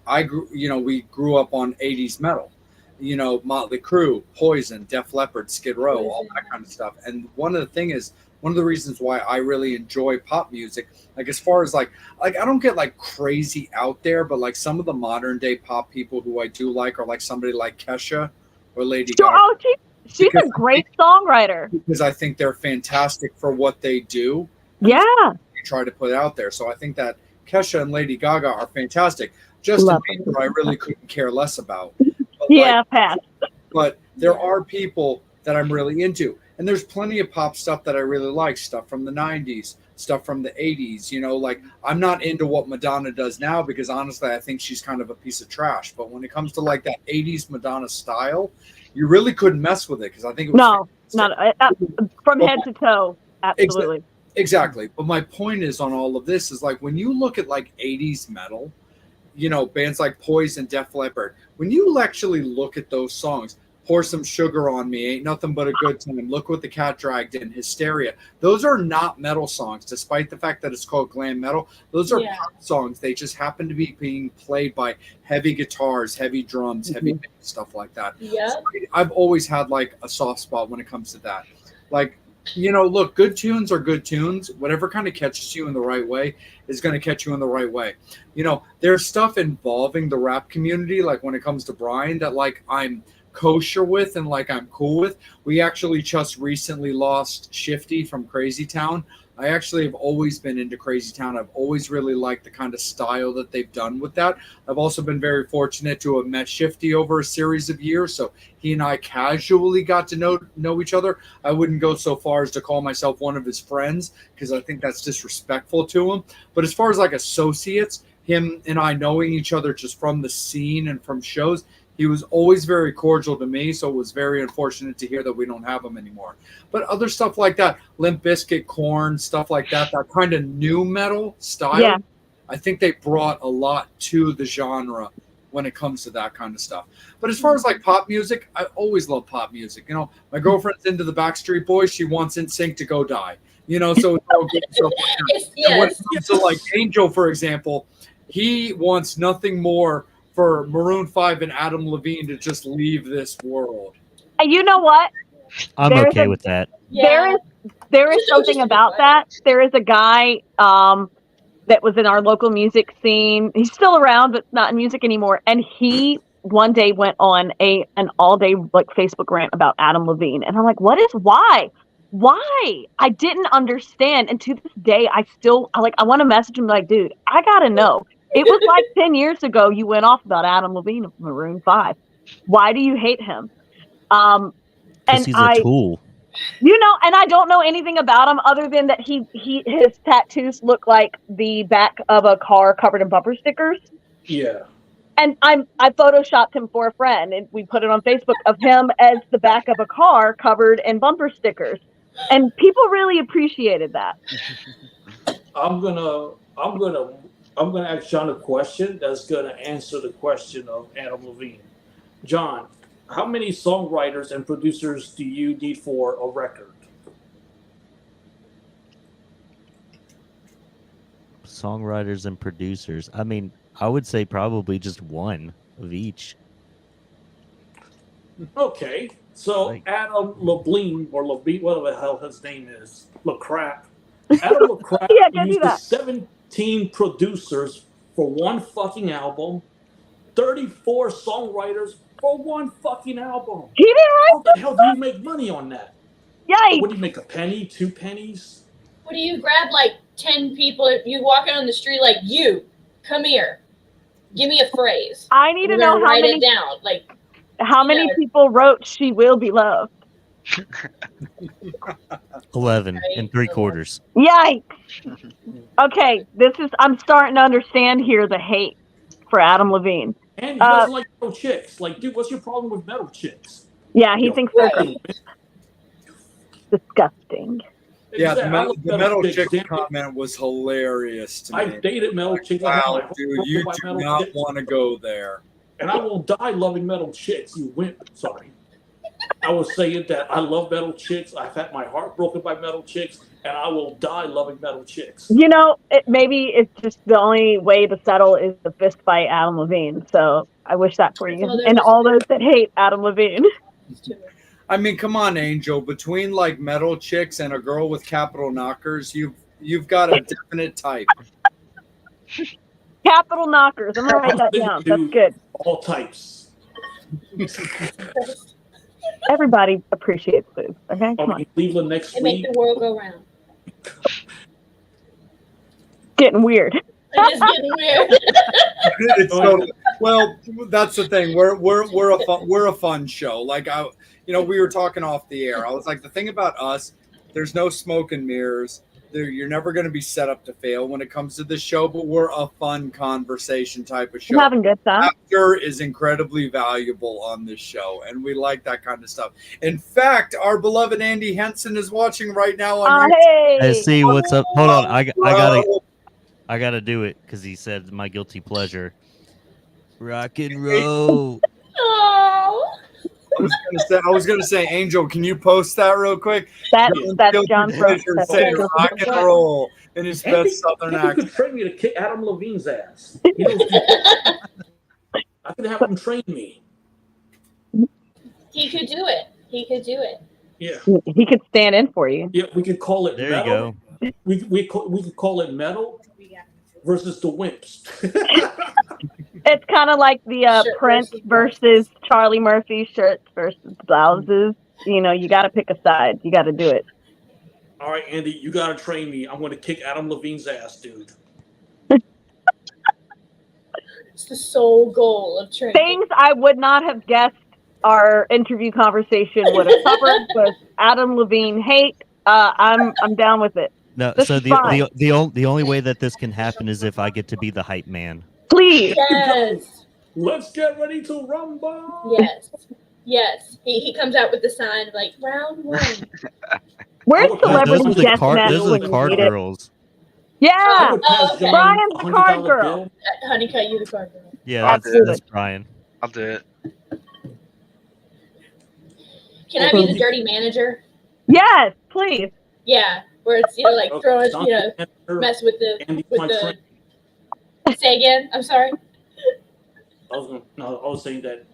grew up on 80s metal. You know, Motley Crue, Poison, Def Leppard, Skid Row, all that kind of stuff. And one of the reasons why I really enjoy pop music, like as far as like I don't get like crazy out there, but like some of the modern day pop people who I do like are like somebody like Kesha or Lady Gaga. Oh, she's a great songwriter. Because I think they're fantastic for what they do. Yeah. They try to put out there. So I think that Kesha and Lady Gaga are fantastic. Justin Bieber, I really couldn't care less about. But pass. But there are people that I'm really into. And there's plenty of pop stuff that I really like, stuff from the 90s, stuff from the 80s. You know, like I'm not into what Madonna does now because honestly, I think she's kind of a piece of trash. But when it comes to like that 80s Madonna style, you really couldn't mess with it because I think it was from head to toe. Absolutely. Exactly. But my point is on all of this is like when you look at like 80s metal, you know, bands like Poison, Def Leppard, when you actually look at those songs, Pour Some Sugar on Me, Ain't Nothing But a Good Time, Look What the Cat Dragged In, Hysteria. Those are not metal songs, despite the fact that it's called glam metal. Those are pop songs. They just happen to be being played by heavy guitars, heavy drums, heavy bass, stuff like that. Yeah. So I've always had like a soft spot when it comes to that. Like, you know, look, good tunes are good tunes. Whatever kind of catches you in the right way is going to catch you in the right way. You know, there's stuff involving the rap community, like when it comes to Brian, that like I'm kosher with and like I'm cool with. We actually just recently lost Shifty from Crazy Town. I actually have always been into Crazy Town. I've always really liked the kind of style that they've done with that. I've also been very fortunate to have met Shifty over a series of years, so he and I casually got to know each other. I wouldn't go so far as to call myself one of his friends because I think that's disrespectful to him. But as far as like associates, him and I knowing each other just from the scene and from shows, he was always very cordial to me, so it was very unfortunate to hear that we don't have him anymore. But other stuff like that, Limp Bizkit, Korn, stuff like that, that kind of new metal style, I think they brought a lot to the genre when it comes to that kind of stuff. But as far as like pop music, I always love pop music. You know, my girlfriend's into the Backstreet Boys. She wants NSYNC to go die. You know, so it's all good. So when it comes to like Angel, for example, he wants nothing more for Maroon 5 and Adam Levine to just leave this world. And you know what? I'm There's okay a- with that. There is something about that. There is a guy that was in our local music scene. He's still around, but not in music anymore. And he one day went on an all day like Facebook rant about Adam Levine, and I'm like, why? I didn't understand, and to this day, I want to message him like, dude, I gotta know. It was like 10 years ago you went off about Adam Levine of Maroon 5. Why do you hate him? Because And he's a tool. and I don't know anything about him other than that his tattoos look like the back of a car covered in bumper stickers. Yeah. And I photoshopped him for a friend, and we put it on Facebook of him as the back of a car covered in bumper stickers, and people really appreciated that. I'm gonna ask John a question that's gonna answer the question of Adam Levine. John, how many songwriters and producers do you need for a record? Songwriters and producers. I mean, I would say probably just one of each. Okay, so Like- Adam Levine or Levine, whatever the hell his name is, LaCrap. Adam LaCrap Yeah, can't do used that. 17 producers for one fucking album, 34 songwriters for one fucking album. He didn't How the hell do you make money on that? write. What Yikes! do you make, a penny, 2 pennies? What do you grab like 10 people? If you walk out on the street, like, you, come here, give me a phrase. I need to We're know gonna how write many it down. Like, how many people wrote "She Will Be Loved." 11 Right. and 3/4. Yikes! Okay, I'm starting to understand here the hate for Adam Levine. And he doesn't like metal chicks. Like, dude, what's your problem with metal chicks? Yeah, he You thinks they're fucking- disgusting. Yeah, Exactly. I love the metal chick Damn it. comment was hilarious to me. I've dated metal chicks. I had my Wow, heart dude, broken you by do metal not chicks. want to go there. And I will die loving metal chicks. You wimp. Sorry. I was saying that I love metal chicks. I've had my heart broken by metal chicks, and I will die loving metal chicks. Maybe it's just the only way to settle is the fist fight Adam Levine. So I wish that for you Well, there and was- all those that hate Adam Levine. I mean, come on, Angel. Between like metal chicks and a girl with capital knockers, you've got a definite type. Capital knockers. I'm gonna write that down. That's good. All types. Everybody appreciates food. Okay, I'll come on. be in Cleveland next They make week. the world go round. Getting weird. It is getting weird. It's totally, well, that's the thing. We're a fun show. Like we were talking off the air. I was like, the thing about us, there's no smoke and mirrors. You're never going to be set up to fail when it comes to this show. But we're a fun conversation type of show. I'm having good time. Laughter is incredibly valuable on this show, and we like that kind of stuff. In fact, our beloved Andy Henson is watching right now on YouTube. Hey. Hey, see what's up. Hold on. Bro. I gotta do it because he said my guilty pleasure. Rock and roll. Oh. I was gonna say, Angel, can you post that real quick? That's Guilty John's pleasure, that's say John's rock and roll in his Andy, best Southern Andy could accent. train me to kick Adam Levine's ass. He knows I could have him train me. He could do it. He could do it. Yeah. He could stand in for you. Yeah, we could call it There metal. you go. We could call it metal versus the Wimps. It's kind of like the Shirt Prince versus Charlie Murphy, shirts versus blouses. You got to pick a side. You got to do it. All right, Andy, you got to train me. I'm going to kick Adam Levine's ass, dude. It's the sole goal of training. Things I would not have guessed our interview conversation would have covered was Adam Levine hate. I'm down with it. No, This so is the fine. the only way that this can happen is if I get to be the hype man. Please. Yes. Let's get ready to rumble. Yes. Yes. He comes out with the sign like round one. Where's Those Those Celebrity are the Death card. Match Those are when the you card need it? girls. I Yeah. would pass okay. John Brian's a the card $100 girl. bill. Honey, cut you the card girl. Yeah, Absolutely. that's Brian. I'll do it. Can I be the dirty manager? Yes, please. Yeah, where it's like Okay, throwing, John Manager, mess with Andy's with my the. friend. Say again. I'm sorry. I was saying that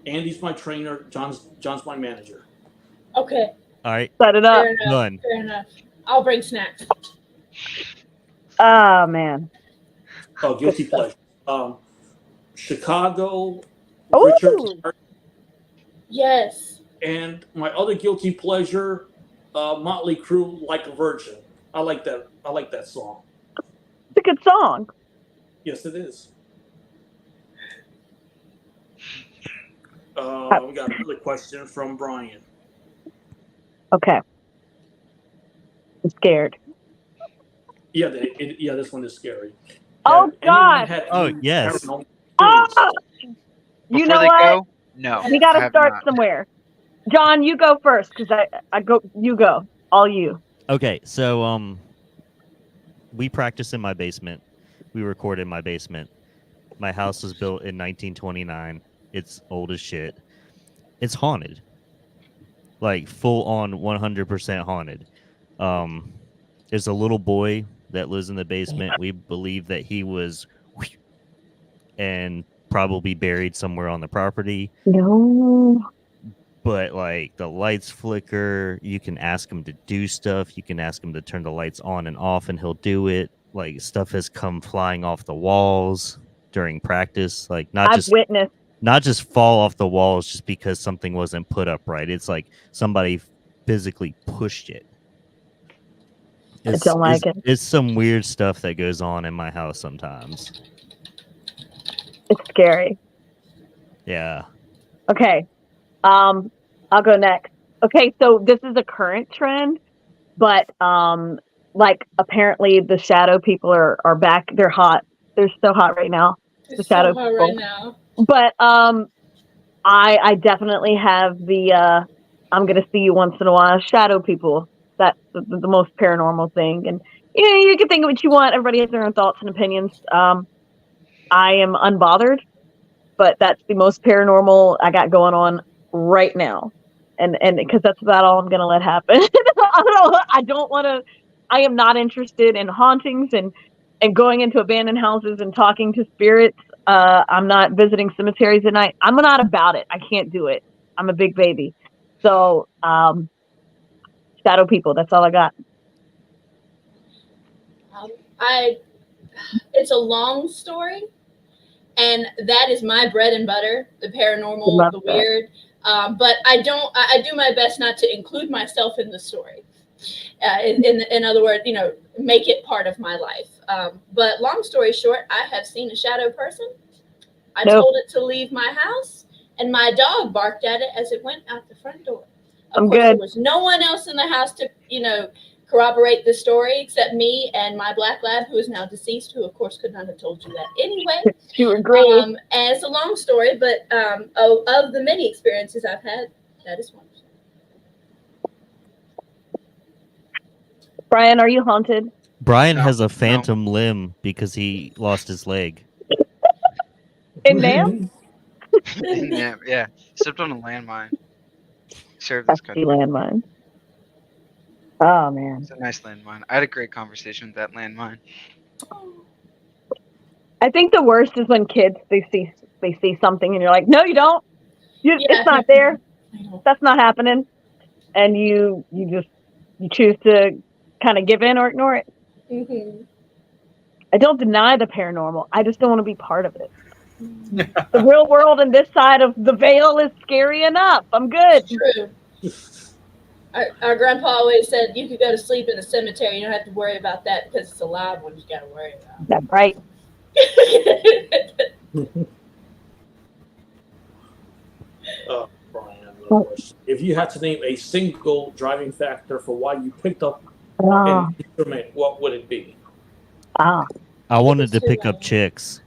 Andy's my trainer, John's my manager. Okay. All right, Set it up. Fair enough. done. Fair enough. I'll bring snacks. Oh man. Oh, guilty pleasure. Chicago, Ooh. Richard Clark, Yes. and my other guilty pleasure, Motley Crue, "Like a Virgin." I like that. I like that song. It's a good song. Yes, it is. We got another question from Brian. Okay. I'm scared. Yeah, this one is scary. Oh, Have anyone God. had Oh, any yes. paranormal Ah! experience? You Before know they what? go, no. We got I to have start not. somewhere. John, you go first because I go. You go. All you. Okay, so we practice in my basement. We record in my basement. My house was built in 1929. It's old as shit. It's haunted. Like full on 100% haunted. There's a little boy that lives in the basement. We believe that he was and probably buried somewhere on the property. No. But like the lights flicker, you can ask him to do stuff. You can ask him to turn the lights on and off, and he'll do it. Like stuff has come flying off the walls during practice. Like I've witnessed. not just fall off the walls just because something wasn't put up right. It's like somebody physically pushed it. I don't like it. It's some weird stuff that goes on in my house sometimes. It's scary. Yeah. Okay. I'll go next. Okay, so this is a current trend, but like apparently the shadow people are back. They're hot. They're so hot right now. It's The shadow so hot people. right now. But I definitely have the I'm gonna see you once in a while shadow people. That's the most paranormal thing. And you can think of what you want. Everybody has their own thoughts and opinions. I am unbothered, but that's the most paranormal I got going on right now. And because that's about all I'm gonna let happen. I don't want to. I am not interested in hauntings and going into abandoned houses and talking to spirits. I'm not visiting cemeteries at night. I'm not about it. I can't do it. I'm a big baby. So shadow people. That's all I got. It's a long story, and that is my bread and butter, the paranormal, Love the that. weird. But I do my best not to include myself in the story. In other words, make it part of my life. But long story short, I have seen a shadow person. I told it to leave my house, and my dog barked at it as it went out the front door. Of course, there was no one else in the house to, corroborate the story except me and my black lab, who is now deceased, who of course could not have told you that anyway. You agree? And it's a long story, but of the many experiences I've had, that is one. Brian, are you haunted? Brian No, has a no. phantom limb because he lost his leg. In NAM? Yeah. Stepped on a landmine. Served this That's the country. landmine. Oh man. It's a nice landmine. I had a great conversation with that landmine. I think the worst is when kids they see something and you're like, no, you don't. It's not there. That's not happening, and you choose to kind of give in or ignore it. Mm-hmm. I don't deny the paranormal. I just don't want to be part of it. The real world and this side of the veil is scary enough. I'm good. True. Our grandpa always said you could go to sleep in the cemetery. You don't have to worry about that because it's a live one you got to worry about. That's right. Brian, another question. If you had to name a single driving factor for why you picked up an instrument, what would it be? Ah. I wanted to pick up chicks.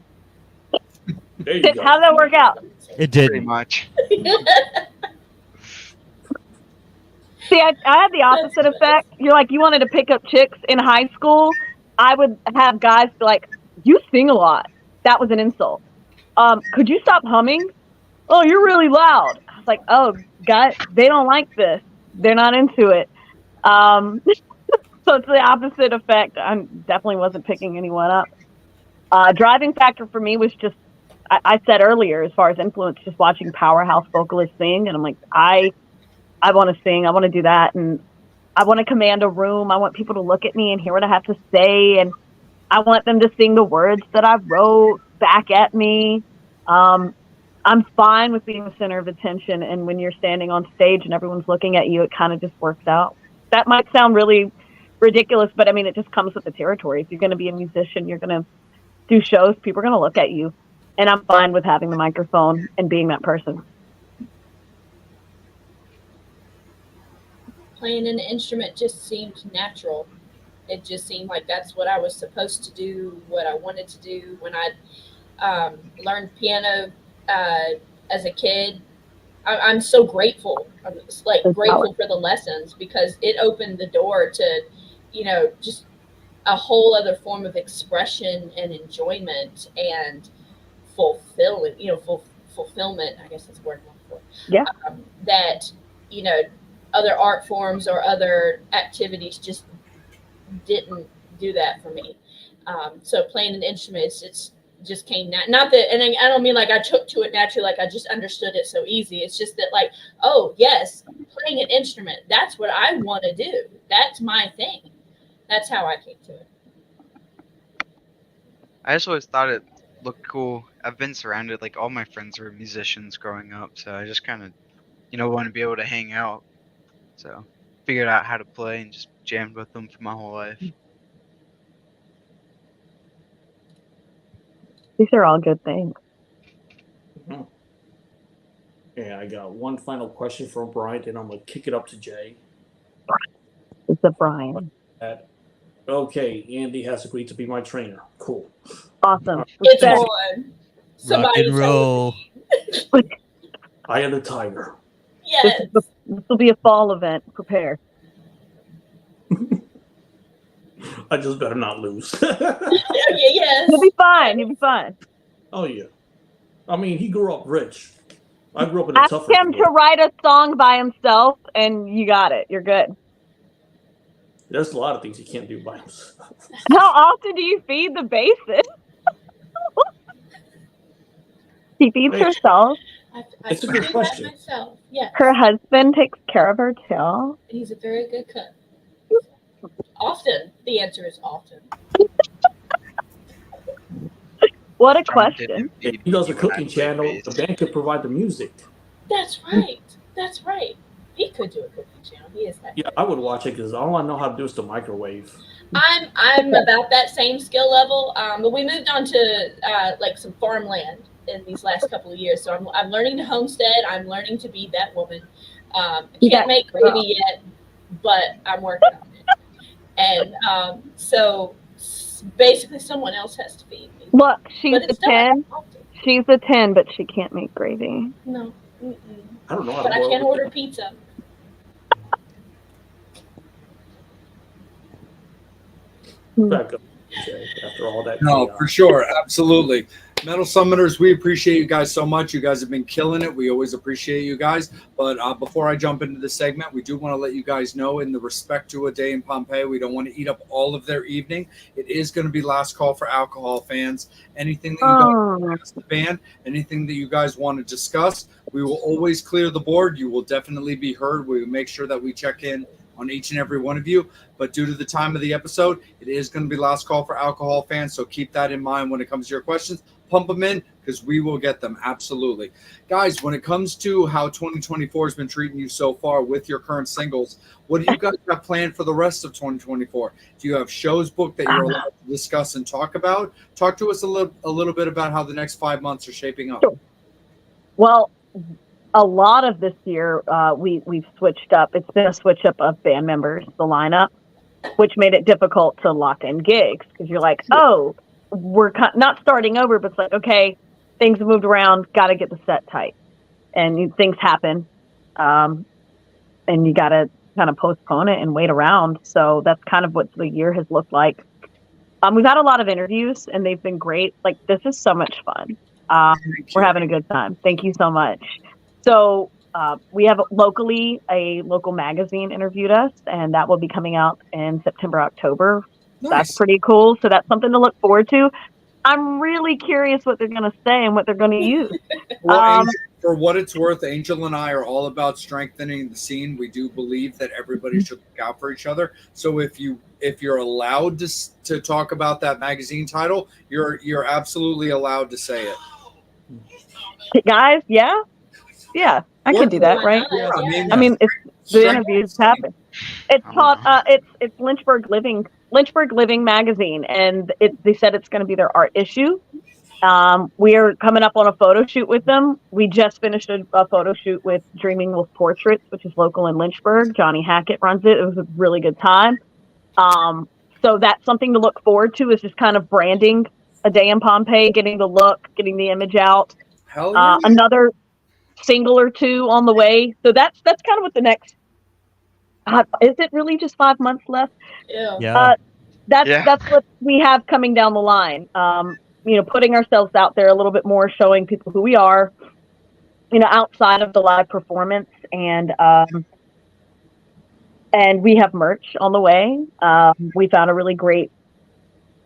There you go. How did that work out? It Pretty didn't. much. See, I had the opposite effect. You're like, you wanted to pick up chicks in high school. I would have guys be like, you sing a lot. That was an insult. Could you stop humming? Oh, you're really loud. I was like, oh, guys, they don't like this. They're not into it. So it's the opposite effect. I definitely wasn't picking anyone up. Driving factor for me was just, I said earlier, as far as influence, just watching powerhouse vocalists sing. And I'm like, I want to sing. I want to do that. And I want to command a room. I want people to look at me and hear what I have to say. And I want them to sing the words that I wrote back at me. I'm fine with being the center of attention. And when you're standing on stage and everyone's looking at you, it kind of just works out. That might sound really ridiculous, but I mean, it just comes with the territory. If you're going to be a musician, you're going to do shows, people are going to look at you. And I'm fine with having the microphone and being that person. Playing an instrument just seemed natural. It just seemed like that's what I was supposed to do, what I wanted to do. When I learned piano as a kid, I'm so grateful. I'm just, like, grateful for the lessons, because it opened the door to, just a whole other form of expression and enjoyment and fulfillment. Fulfillment. I guess that's the word I'm looking for. Yeah. That other art forms or other activities just didn't do that for me. So playing an instrument, it's just came not that, and I don't mean like I took to it naturally, like I just understood it so easy. It's just that, like, oh yes, playing an instrument, that's what I want to do. That's my thing. That's how I came to it. I just always thought it looked cool. I've been surrounded, like, all my friends were musicians growing up, so I just kind of, want to be able to hang out. So figured out how to play and just jammed with them for my whole life. These are all good things. Mhm. Yeah, I got one final question from Brian, and I'm going to kick it up to Jay. It's a Brian. Okay, Andy has agreed to be my trainer. Cool. Awesome. It's Respect. on. Rock and roll. I am the tiger. Yes. This will be a fall event. Prepare. I just better not lose. Yes. He'll be fine. He'll be fine. Oh, yeah. I mean, he grew up rich. I grew up in a Ask tougher him to write a song by himself, and you got it. You're good. There's a lot of things he can't do by himself. How often do you feed the basis? She feeds herself. I It's a good do question. that myself. Yes. Her husband takes care of her too. He's a very good cook. Often. The answer is often. What a John did question. indeed He does a when I cooking played channel. bass. The band could provide the music. That's right. That's right. He could do a cooking channel. He is that. Yeah, I would watch it because all I know how to do is the microwave. I'm about that same skill level. But we moved on to like some farmland in these last couple of years. So I'm learning to homestead. I'm learning to be that woman. Can't make gravy yet, but I'm working on it. And so basically someone else has to feed me. Look, she's But a it's done 10. often. She's a 10, but she can't make gravy. No. I don't know how But to I boil can it. order pizza. Back up, Jay, after all that. No, chaos. for sure. Absolutely. Metal Summoners, we appreciate you guys so much. You guys have been killing it. We always appreciate you guys. But before I jump into the segment, we do want to let you guys know, in the respect to a day in Pompeii, we don't want to eat up all of their evening. It is going to be last call for alcohol fans. Anything that you guys want to ask the band, anything that you guys want to discuss, we will always clear the board. You will definitely be heard. We will make sure that we check in on each and every one of you. But due to the time of the episode, it is going to be last call for alcohol fans. So keep that in mind when it comes to your questions. Pump them in, because we will get them. Absolutely. Guys, when it comes to how 2024 has been treating you so far with your current singles, what do you guys have planned for the rest of 2024? Do you have shows booked that you're allowed to discuss and talk about? Talk to us a little bit about how the next 5 months are shaping up. Sure. Well, a lot of this year, we've switched up. It's been a switch up of band members, the lineup, which made it difficult to lock in gigs, because you're like, oh, we're not starting over, but it's like, okay, things have moved around, got to get the set tight, and things happen, and you got to kind of postpone it and wait around. So that's kind of what the year has looked like. We've had a lot of interviews, and they've been great. Like, this is so much fun. We're having a good time. Thank you so much. So we have a local magazine interviewed us, and that will be coming out in September, October. Nice. That's pretty cool. So that's something to look forward to. I'm really curious what they're going to say and what they're going to use. Well, Angel, for what it's worth, Angel and I are all about strengthening the scene. We do believe that everybody should look out for each other. So if you're allowed to talk about that magazine title, you're absolutely allowed to say it. Guys, yeah, I can do that, Why right? not? Yeah, I mean, it's the Strength interviews the scene. happen. It's I don't called know. it's Lynchburg Living magazine, and they said it's going to be their art issue. We are coming up on a photo shoot with them. We just finished a photo shoot with Dreaming Wolf Portraits, which is local in Lynchburg. Johnny Hackett runs it. It was a really good time. So that's something to look forward to, is just kind of branding A Day in Pompeii, getting the look, getting the image out. Hell yeah. Another single or two on the way. So that's kind of what the next. Is it really just 5 months left? Yeah. That's what we have coming down the line. Putting ourselves out there a little bit more, showing people who we are, outside of the live performance, and we have merch on the way. We found a really great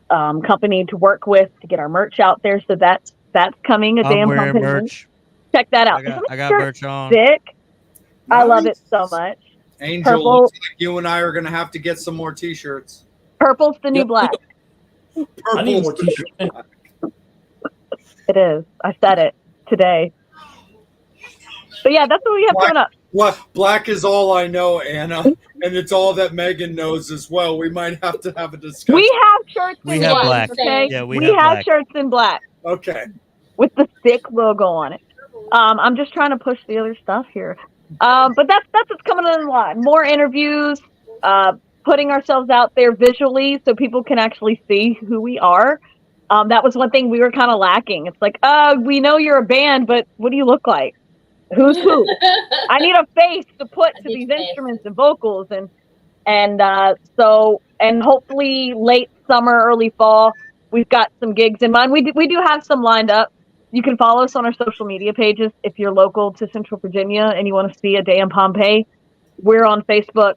company to work with to get our merch out there. So that's coming. A I'm damn wearing company. merch. Check that out. I got merch on. Sick. I love it Nice. so much. Angel, Purple. looks like you and I are going to have to get some more T-shirts. Purple's the new Yep. black. I need more t-shirts. It is. I said it today. But yeah, that's what we have coming up. What black is all I know, Anna, and it's all that Megan knows as well. We might have to have a discussion. We have shirts We in have black. black. Okay? Yeah, we have have black. shirts in black Okay. with the thick logo on it. I'm just trying to push the other stuff here. But that's what's coming on the line. More interviews, putting ourselves out there visually so people can actually see who we are. That was one thing we were kind of lacking. It's like, we know you're a band, but what do you look like? Who's who? I need a face to put to these instruments and vocals, and hopefully late summer, early fall, we've got some gigs in mind. We do have some lined up. You can follow us on our social media pages if you're local to Central Virginia and you want to see A Day in Pompeii. We're on Facebook,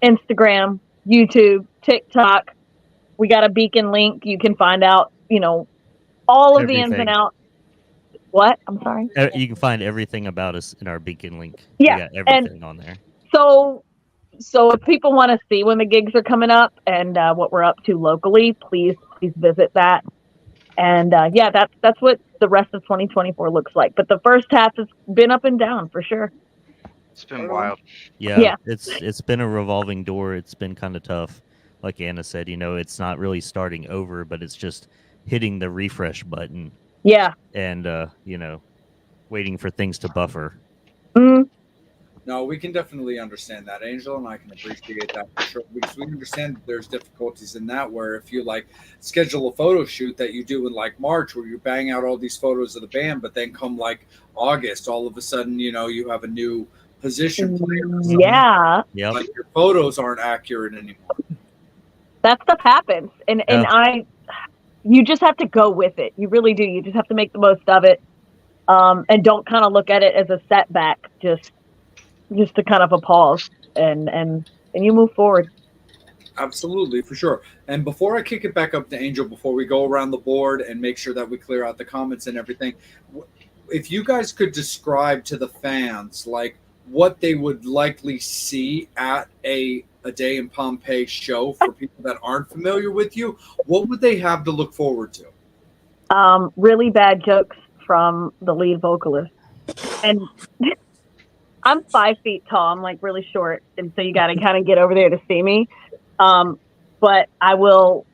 Instagram, YouTube, TikTok. We got a beacon link. You can find out, all of the ins and Everything. outs. What? I'm sorry. You can find everything about us in our beacon link. Yeah, We got everything on there. So if people want to see when the gigs are coming up and what we're up to locally, please visit that. And that's what the rest of 2024 looks like. But the first half has been up and down for sure. It's been wild. Yeah. It's been a revolving door. It's been kind of tough. Like Anna said, it's not really starting over, but it's just hitting the refresh button. Yeah. And waiting for things to buffer. Mm. No, we can definitely understand that. Angel and I can appreciate that for sure, because we understand that there's difficulties in that, where if you schedule a photo shoot that you do in March, where you bang out all these photos of the band, but then come August, all of a sudden, you have a new position player. Or something. Yeah. Yep. Your photos aren't accurate anymore. That stuff happens. And you just have to go with it. You really do. You just have to make the most of it. And don't kind of look at it as a setback, just to kind of a pause and you move forward. Absolutely, for sure. And before I kick it back up to Angel, before we go around the board and make sure that we clear out the comments and everything, if you guys could describe to the fans what they would likely see at a Day in Pompeii show for people that aren't familiar with you, what would they have to look forward to? Really bad jokes from the lead vocalist. And I'm 5 feet tall. I'm really short. And so you got to kind of get over there to see me. But I will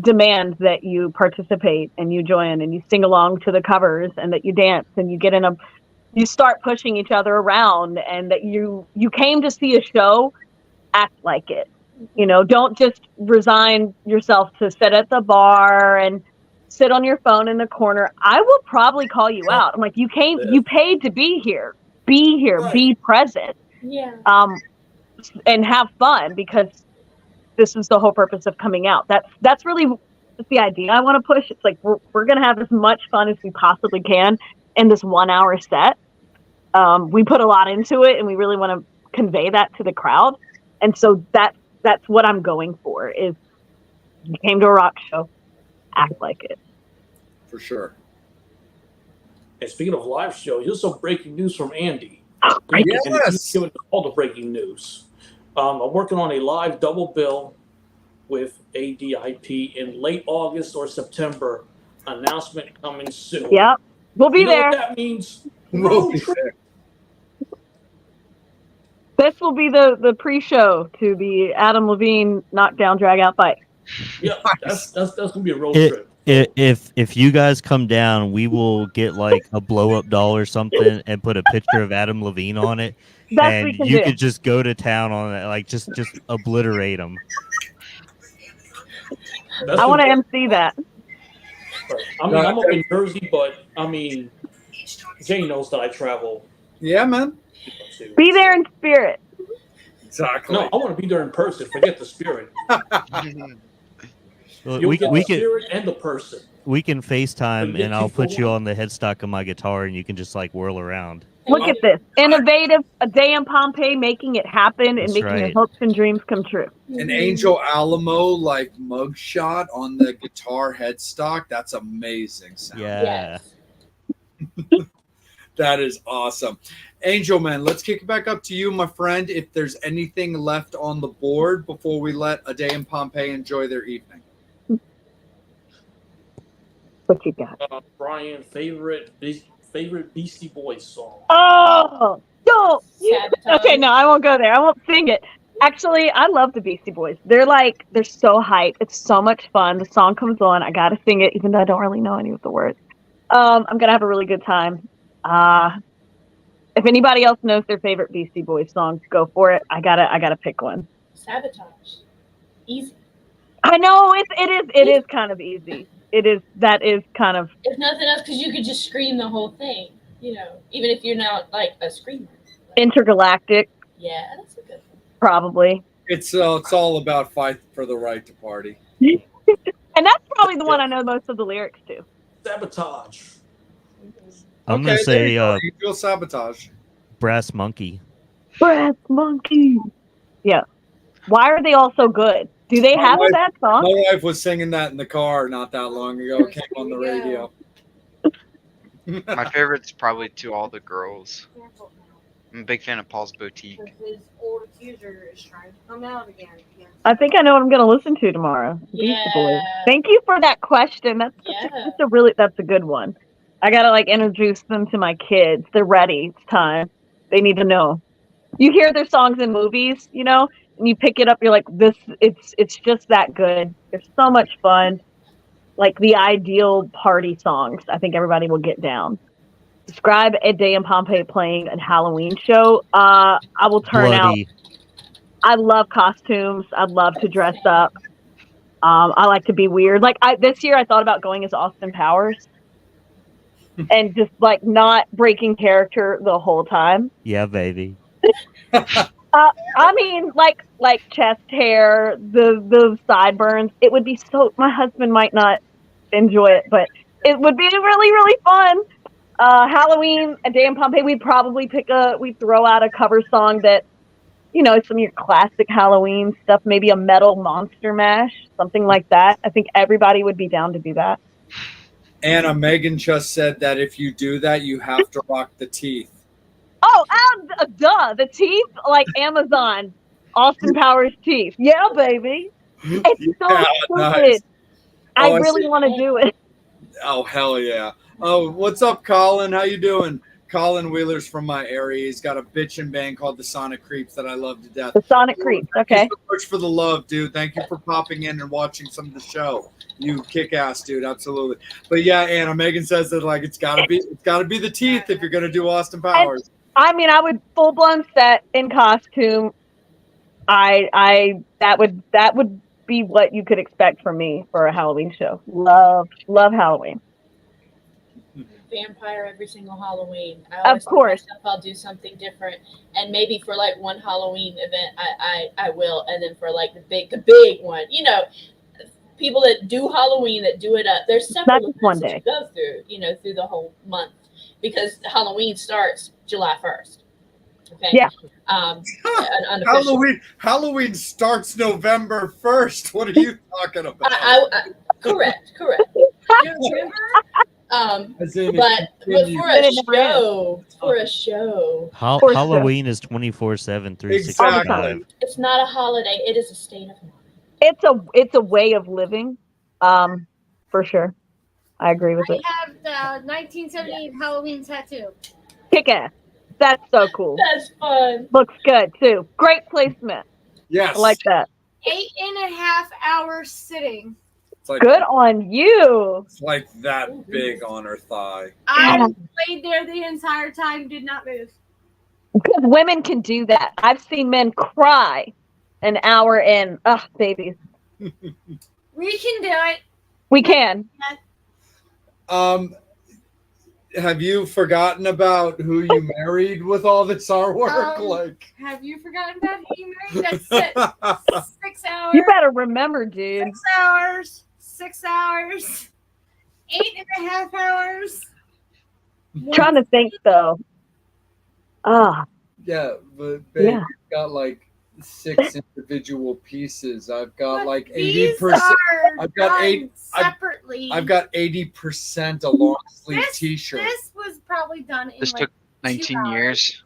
demand that you participate and you join and you sing along to the covers and that you dance and you you start pushing each other around, and that you came to see a show. Act like it. Don't just resign yourself to sit at the bar and sit on your phone in the corner. I will probably call you out. I'm you paid to be here. Be here, Right. Be present. Yeah. And have fun, because this is the whole purpose of coming out. That's really the idea I want to push. It's we're going to have as much fun as we possibly can in this 1 hour set. We put a lot into it, and we really want to convey that to the crowd. And so that's what I'm going for, is you came to a rock show, act like it. for sure. And speaking of live show, here's some breaking news from Andy. Yes. And he's giving all the breaking news. I'm working on a live double bill with ADIP in late August or September. Announcement coming soon. Yep. We'll be You know there. what that means? We'll be Road trip. there. This will be the pre-show to the Adam Levine knockdown drag out fight. Yeah, that's gonna be a road It- trip. If you guys come down, we will get like a blow up doll or something and put a picture of Adam Levine on it, That's what and we can you do. could just go to town on it, like just obliterate them. That's I want to gonna MC that. I mean, I'm up in Jersey, but I mean, Jane knows that I travel. Yeah, man. Too. Be there in spirit. Exactly. No, I want to be there in person. Forget the spirit. Well, You'll we get we the can spirit and the person. we can FaceTime, you get and I'll two for put you one. on the headstock of my guitar, and you can just like whirl around. Look at this. Innovative, a day in Pompeii, making it happen and That's making your right. hopes and dreams come true. An Angel Alamo like mugshot on the guitar headstock. That's amazing sound. Yeah. Yes. That is awesome. Angel Man, let's kick it back up to you, my friend. If there's anything left on the board before we let A Day in Pompeii enjoy their evening. What you got? Brian, favorite Beastie Boys song. Oh, no. Sabotage. Okay, no, I won't go there. I won't sing it. Actually, I love the Beastie Boys. They're so hype. It's so much fun. The song comes on. I got to sing it, even though I don't really know any of the words. I'm going to have a really good time. If anybody else knows their favorite Beastie Boys songs, go for it. I gotta pick one. Sabotage. Easy. I know it is kind of easy. That is kind of If nothing else, because you could just scream the whole thing. You know, even if you're not like a screamer. intergalactic, Yeah, that's a good one. probably. It's all about fight for the right to party. And that's probably the one I know most of the lyrics to. Sabotage. I'm gonna there say you go. Angel Sabotage. Brass Monkey. Brass Monkey. Yeah. Why are they all so good? Do they have a bad song? My wife was singing that in the car not that long ago. It came on the radio. My favorite's probably To All the Girls. I'm a big fan of Paul's Boutique. His old accuser is trying to come out again. I think I know what I'm going to listen to tomorrow. Beastie Boys. Yeah. Thank you for that question. That's Yeah. that's a good one. I gotta like introduce them to my kids. They're ready. It's time. They need to know. You hear their songs in movies, you know, and you pick it up. You're like, it's just that good. They're so much fun. Like the ideal party songs. I think everybody will get down. Describe A Day in Pompeii playing a Halloween show. I will turn out. Bloody. I love costumes. I love to dress up. I like to be weird. Like this year, I thought about going as Austin Powers and just like not breaking character the whole time. Yeah, baby. I mean, like chest hair, the sideburns. It would be so. My husband might not enjoy it, but it would be really, really fun. Halloween, A Day in Pompeii. We'd probably we'd throw out a cover song that, you know, some of your classic Halloween stuff. Maybe a metal Monster Mash, something like that. I think everybody would be down to do that. Anna, Megan just said that if you do that, you have to rock the teeth. Oh, duh. The teeth, like Amazon, Austin Powers teeth. Yeah, baby. It's so Yeah, stupid. nice. I Oh, I really see. want to do it. Oh, hell yeah. Oh, what's up, Colin? How you doing? Colin Wheeler's from my area. He's got a bitchin' band called the Sonic Creeps that I love to death. The Sonic Creeps. Thank Okay. you so much for the love, dude. Thank you for popping in and watching some of the show. You kick ass, dude. Absolutely. But yeah, Anna, Megan says that like it's gotta be the teeth if you're gonna do Austin Powers. I mean, I would full blown set in costume. That would be what you could expect from me for a Halloween show. Love Halloween. Vampire every single Halloween. I Of always tell course. myself I'll do something different, and maybe for like one Halloween event, I will, and then for like the big one, you know, people that do Halloween that do it up. There's several That's one events that you go through, you know, through the whole month because Halloween starts July 1st. Okay. Yeah. Unofficial. Halloween starts November 1st. What are you talking about? Correct. You remember? As in, But continue. for a show, course, so. Halloween is 24/7, 365. it's not a holiday. It is a state of mind. It's a way of living, for sure. I agree with it. I have the 1978 Halloween tattoo. Kick ass. That's so cool. That's fun. Looks good too. Great placement. Yes. I like that. 8.5 hours sitting. It's like, Good on you. It's like that big on her thigh. I Yeah. laid there the entire time, did not move. Because women can do that. I've seen men cry an hour in. Ugh, babies. We can do it. We can. Have you forgotten about who you married with all this artwork? Like, Have you forgotten about who you married? That's it. 6 hours. You better remember, dude. 6 hours. 6 hours. 8.5 hours. Trying to think though. Ah, yeah, but babe, Yeah. you've got like 6 individual pieces. I've got But like these 80%. are I've got done 8 separately. I've got 80% a long sleeve This- t-shirt. This was probably done in This like took 19 2 years.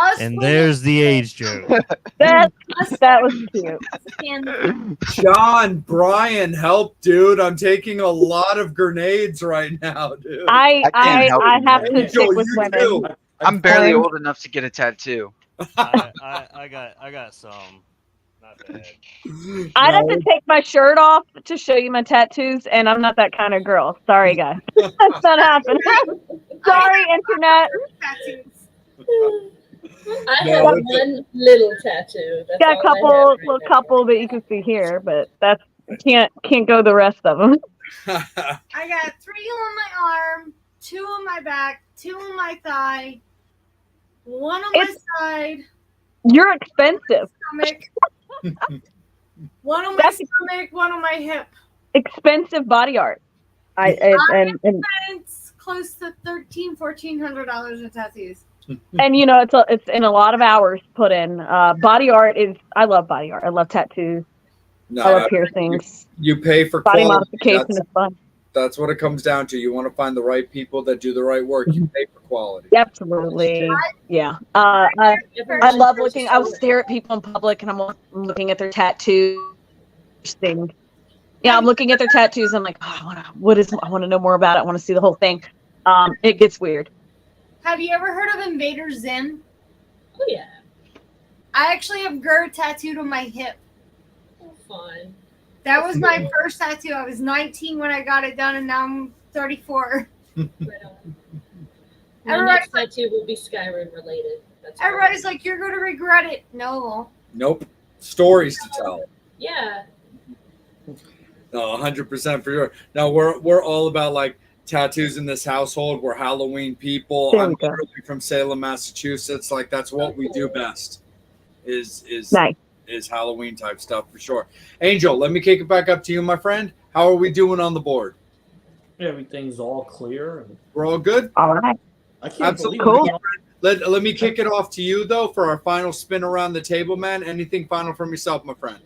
us And women there's the age joke. that us was cute. can- John, Brian, help, dude. I'm taking a lot of grenades right now, dude. I can't help I you, have man. to Angel, stick with you women. too. I'm barely Fine. old enough to get a tattoo. I got some. Not bad. I'd have No, to take my shirt off to show you my tattoos, and I'm not that kind of girl. Sorry, guys. That's not happening. Sorry, internet. tattoos. I No, have it's one little tattoo. That's Got a all I have couple, right little now. couple that you can see here, but that's can't go the rest of them. I got 3 on my arm, 2 on my back, 2 on my thigh, 1 on my It's- side, You're expensive. stomach, 1 on my That's- stomach, 1 on my hip. Expensive body art. And It's close to $1,400 in tattoos. and you know it's in a lot of hours put in. Body art is I love body art. I love tattoos. I love no, piercings. you pay for Body quality. modification is fun. That's what it comes down to. You want to find the right people that do the right work. You pay for quality. Absolutely. Yeah. I love looking. I'll stare at people in public and I'm looking at their tattoos. Thing. Yeah, I'm looking at their tattoos. I'm like, oh, I want to know more about it. I want to see the whole thing. It gets weird. Have you ever heard of Invader Zim? Oh yeah, I actually have Gur tattooed on my hip. oh, fun. That was my first tattoo. I was 19 when I got it done, and now I'm 34. Right on. My Everybody's next tattoo will be Skyrim related. That's all. Everybody's like, you're going to regret it. No. Nope. Stories to tell. Yeah. No, 100% for sure. No, we're all about like tattoos in this household. We're Halloween people. There we I'm go. literally from Salem, Massachusetts. Like that's what we do best. Is Nice. is Halloween type stuff for sure. Angel, let me kick it back up to you, my friend. How are we doing on the board? Everything's all clear. And We're all good? All right. I can't Absolutely. believe Cool. it. Let me kick it off to you though for our final spin around the table, man. Anything final from yourself, my friend?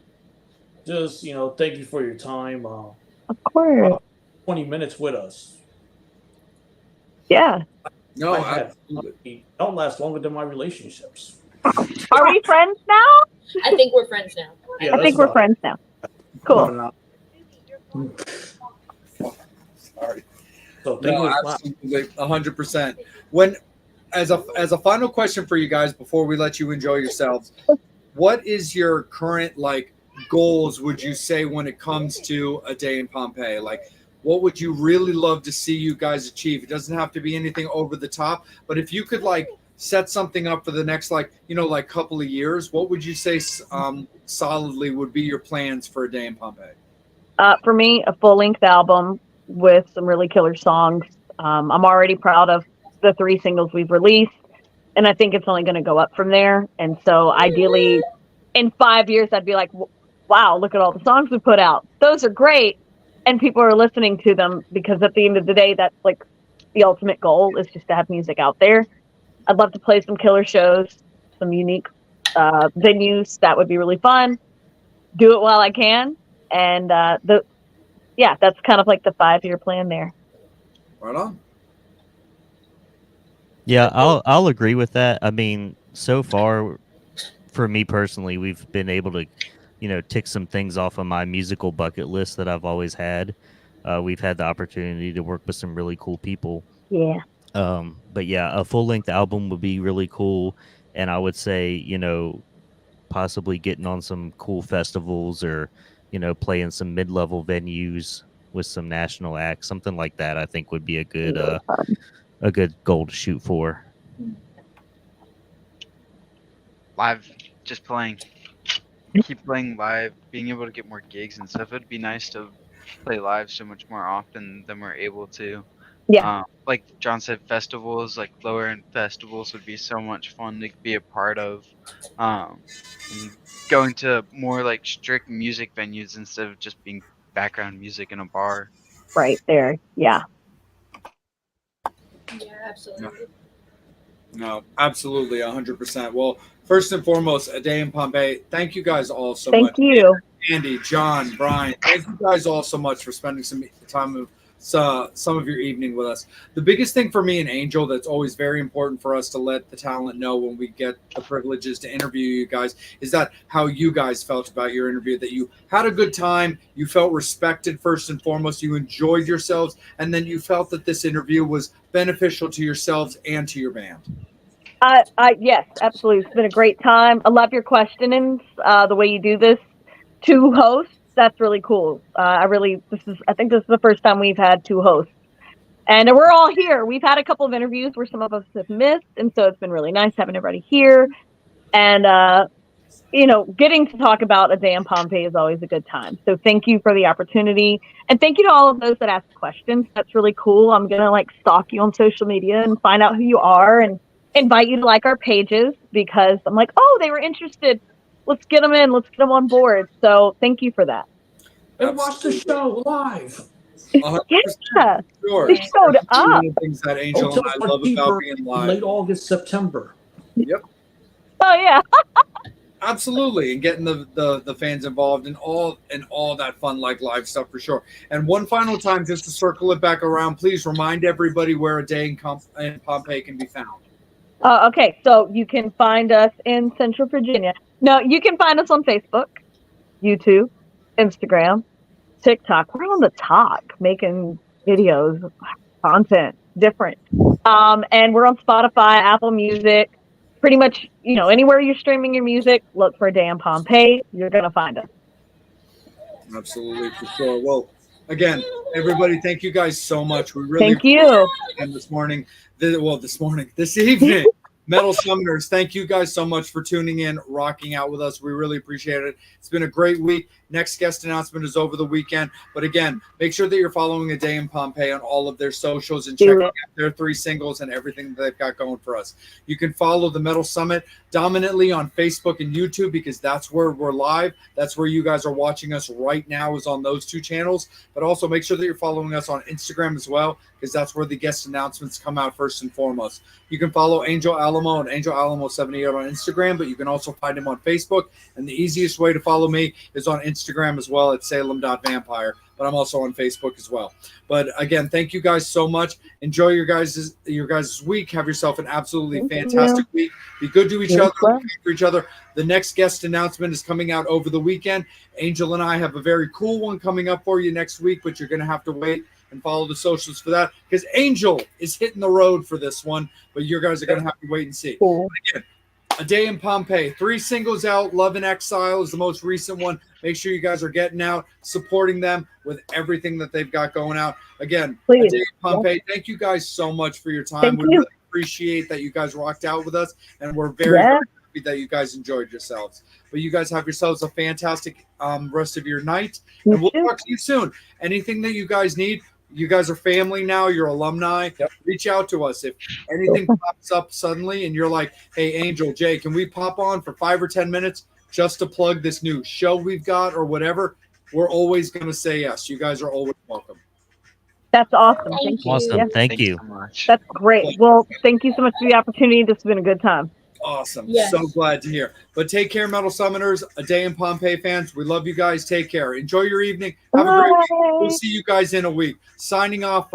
Just, thank you for your time. Of course. 20 minutes with us. Yeah. No, I've had- absolutely. Don't last longer than my relationships. Are we friends now? I think we're friends now. Yeah, I think we're friends now. Cool. Sorry. So thank No, you. absolutely, 100%. When, as a final question for you guys before we let you enjoy yourselves, what is your current goals? Would you say when it comes to a day in Pompeii, what would you really love to see you guys achieve? It doesn't have to be anything over the top, but if you could set something up for the next couple of years, what would you say solidly would be your plans for a day in Pompeii? For me, a full-length album with some really killer songs. I'm already proud of the 3 singles we've released, and I think it's only going to go up from there. And so ideally, in 5 years, I'd be like, wow, look at all the songs we put out. Those are great. And people are listening to them because at the end of the day, that's the ultimate goal is just to have music out there. I'd love to play some killer shows, some unique venues. That would be really fun. Do it while I can. And that's kind of like the 5-year plan there. Right on. Yeah, I'll agree with that. I mean, so far, for me personally, we've been able to, tick some things off of my musical bucket list that I've always had. We've had the opportunity to work with some really cool people. Yeah. But yeah, a full length album would be really cool, and I would say, possibly getting on some cool festivals or, playing some mid level venues with some national acts, something like that. I think would be a good goal to shoot for. Live, just playing. Keep playing live, being able to get more gigs and stuff. It'd be nice to play live so much more often than we're able to. Yeah. Like John said, festivals, like lower end festivals, would be so much fun to be a part of. And going to more like strict music venues instead of just being background music in a bar. Right there. Yeah. Yeah, absolutely. No, absolutely, 100%. Well, first and foremost, A Day in Pompeii, thank you guys all so Thank much. you. Andy, John, Brian, thank you guys all so much for spending some time of some of your evening with us. The biggest thing for me and Angel that's always very important for us to let the talent know when we get the privileges to interview you guys is that how you guys felt about your interview, that you had a good time, you felt respected first and foremost, you enjoyed yourselves, and then you felt that this interview was beneficial to yourselves and to your band. Yes, absolutely. It's been a great time. I love your questionings, the way you do this. 2 hosts, that's really cool. I think this is the first time we've had 2 hosts. And we're all here. We've had a couple of interviews where some of us have missed, and so it's been really nice having everybody here. And getting to talk about A Day in Pompeii is always a good time. So thank you for the opportunity. And thank you to all of those that asked questions. That's really cool. I'm going to stalk you on social media and find out who you are and invite you to like our pages, because I'm like, oh, they were interested. Let's get them in. Let's get them on board. So thank you for that. And watch the show live. 100%. Yeah, Sure. they showed That's one up. of the things that Angel and Hotels I are love about cheaper being in live. late August, September. Yep. Oh yeah. Absolutely, and getting the fans involved in all that fun live stuff for sure. And one final time, just to circle it back around, please remind everybody where A Day in Pompeii can be found. Okay, so you can find us in Central Virginia. No, you can find us on Facebook, YouTube, Instagram, TikTok. We're on the talk, making videos, content, different. And we're on Spotify, Apple Music, pretty much, anywhere you're streaming your music, look for A Day in Pompeii. You're going to find us. Absolutely, for sure. Well, again, everybody, thank you guys so much. We really Thank you. And this evening. Metal Summoners, thank you guys so much for tuning in, rocking out with us. We really appreciate it. It's been a great week. Next guest announcement is over the weekend. But again, make sure that you're following A Day in Pompeii on all of their socials and checking out their 3 singles and everything that they've got going for us. You can follow the Metal Summit dominantly on Facebook and YouTube, because that's where we're live. That's where you guys are watching us right now, is on those 2 channels. But also make sure that you're following us on Instagram as well, because that's where the guest announcements come out first and foremost. You can follow Angel Alamo and Angel Alamo 78 on Instagram, but you can also find him on Facebook. And the easiest way to follow me is on Instagram as well at salem.vampire. But I'm also on Facebook as well. But again, thank you guys so much. Enjoy your guys' week. Have yourself an absolutely fantastic week. Be good to each other. Look for each other. The next guest announcement is coming out over the weekend. Angel and I have a very cool one coming up for you next week, but you're going to have to wait and follow the socials for that, because Angel is hitting the road for this one, but you guys are going to have to wait and see. Cool. Again, A Day in Pompeii, 3 singles out. Love in Exile is the most recent one. Make sure you guys are getting out, supporting them with everything that they've got going out. Again, A Day in Pompeii, thank you guys so much for your time. We really appreciate that you guys rocked out with us, and we're very happy that you guys enjoyed yourselves. But you guys have yourselves a fantastic rest of your night, and we'll talk to you soon. Anything that you guys need, you guys are family now. You're alumni. Reach out to us if anything pops up suddenly and you're like, hey, Angel, Jay, can we pop on for 5 or 10 minutes just to plug this new show we've got or whatever? We're always going to say yes. You guys are always welcome. That's awesome. Thank you. Awesome. Thank you so much. That's great. Well, thank you so much for the opportunity. This has been a good time. Awesome. Yes. So glad to hear. But take care, Metal Summoners, A Day in Pompeii fans. We love you guys. Take care. Enjoy your evening. Have a great week. We'll Bye. see you guys in a week. Signing off.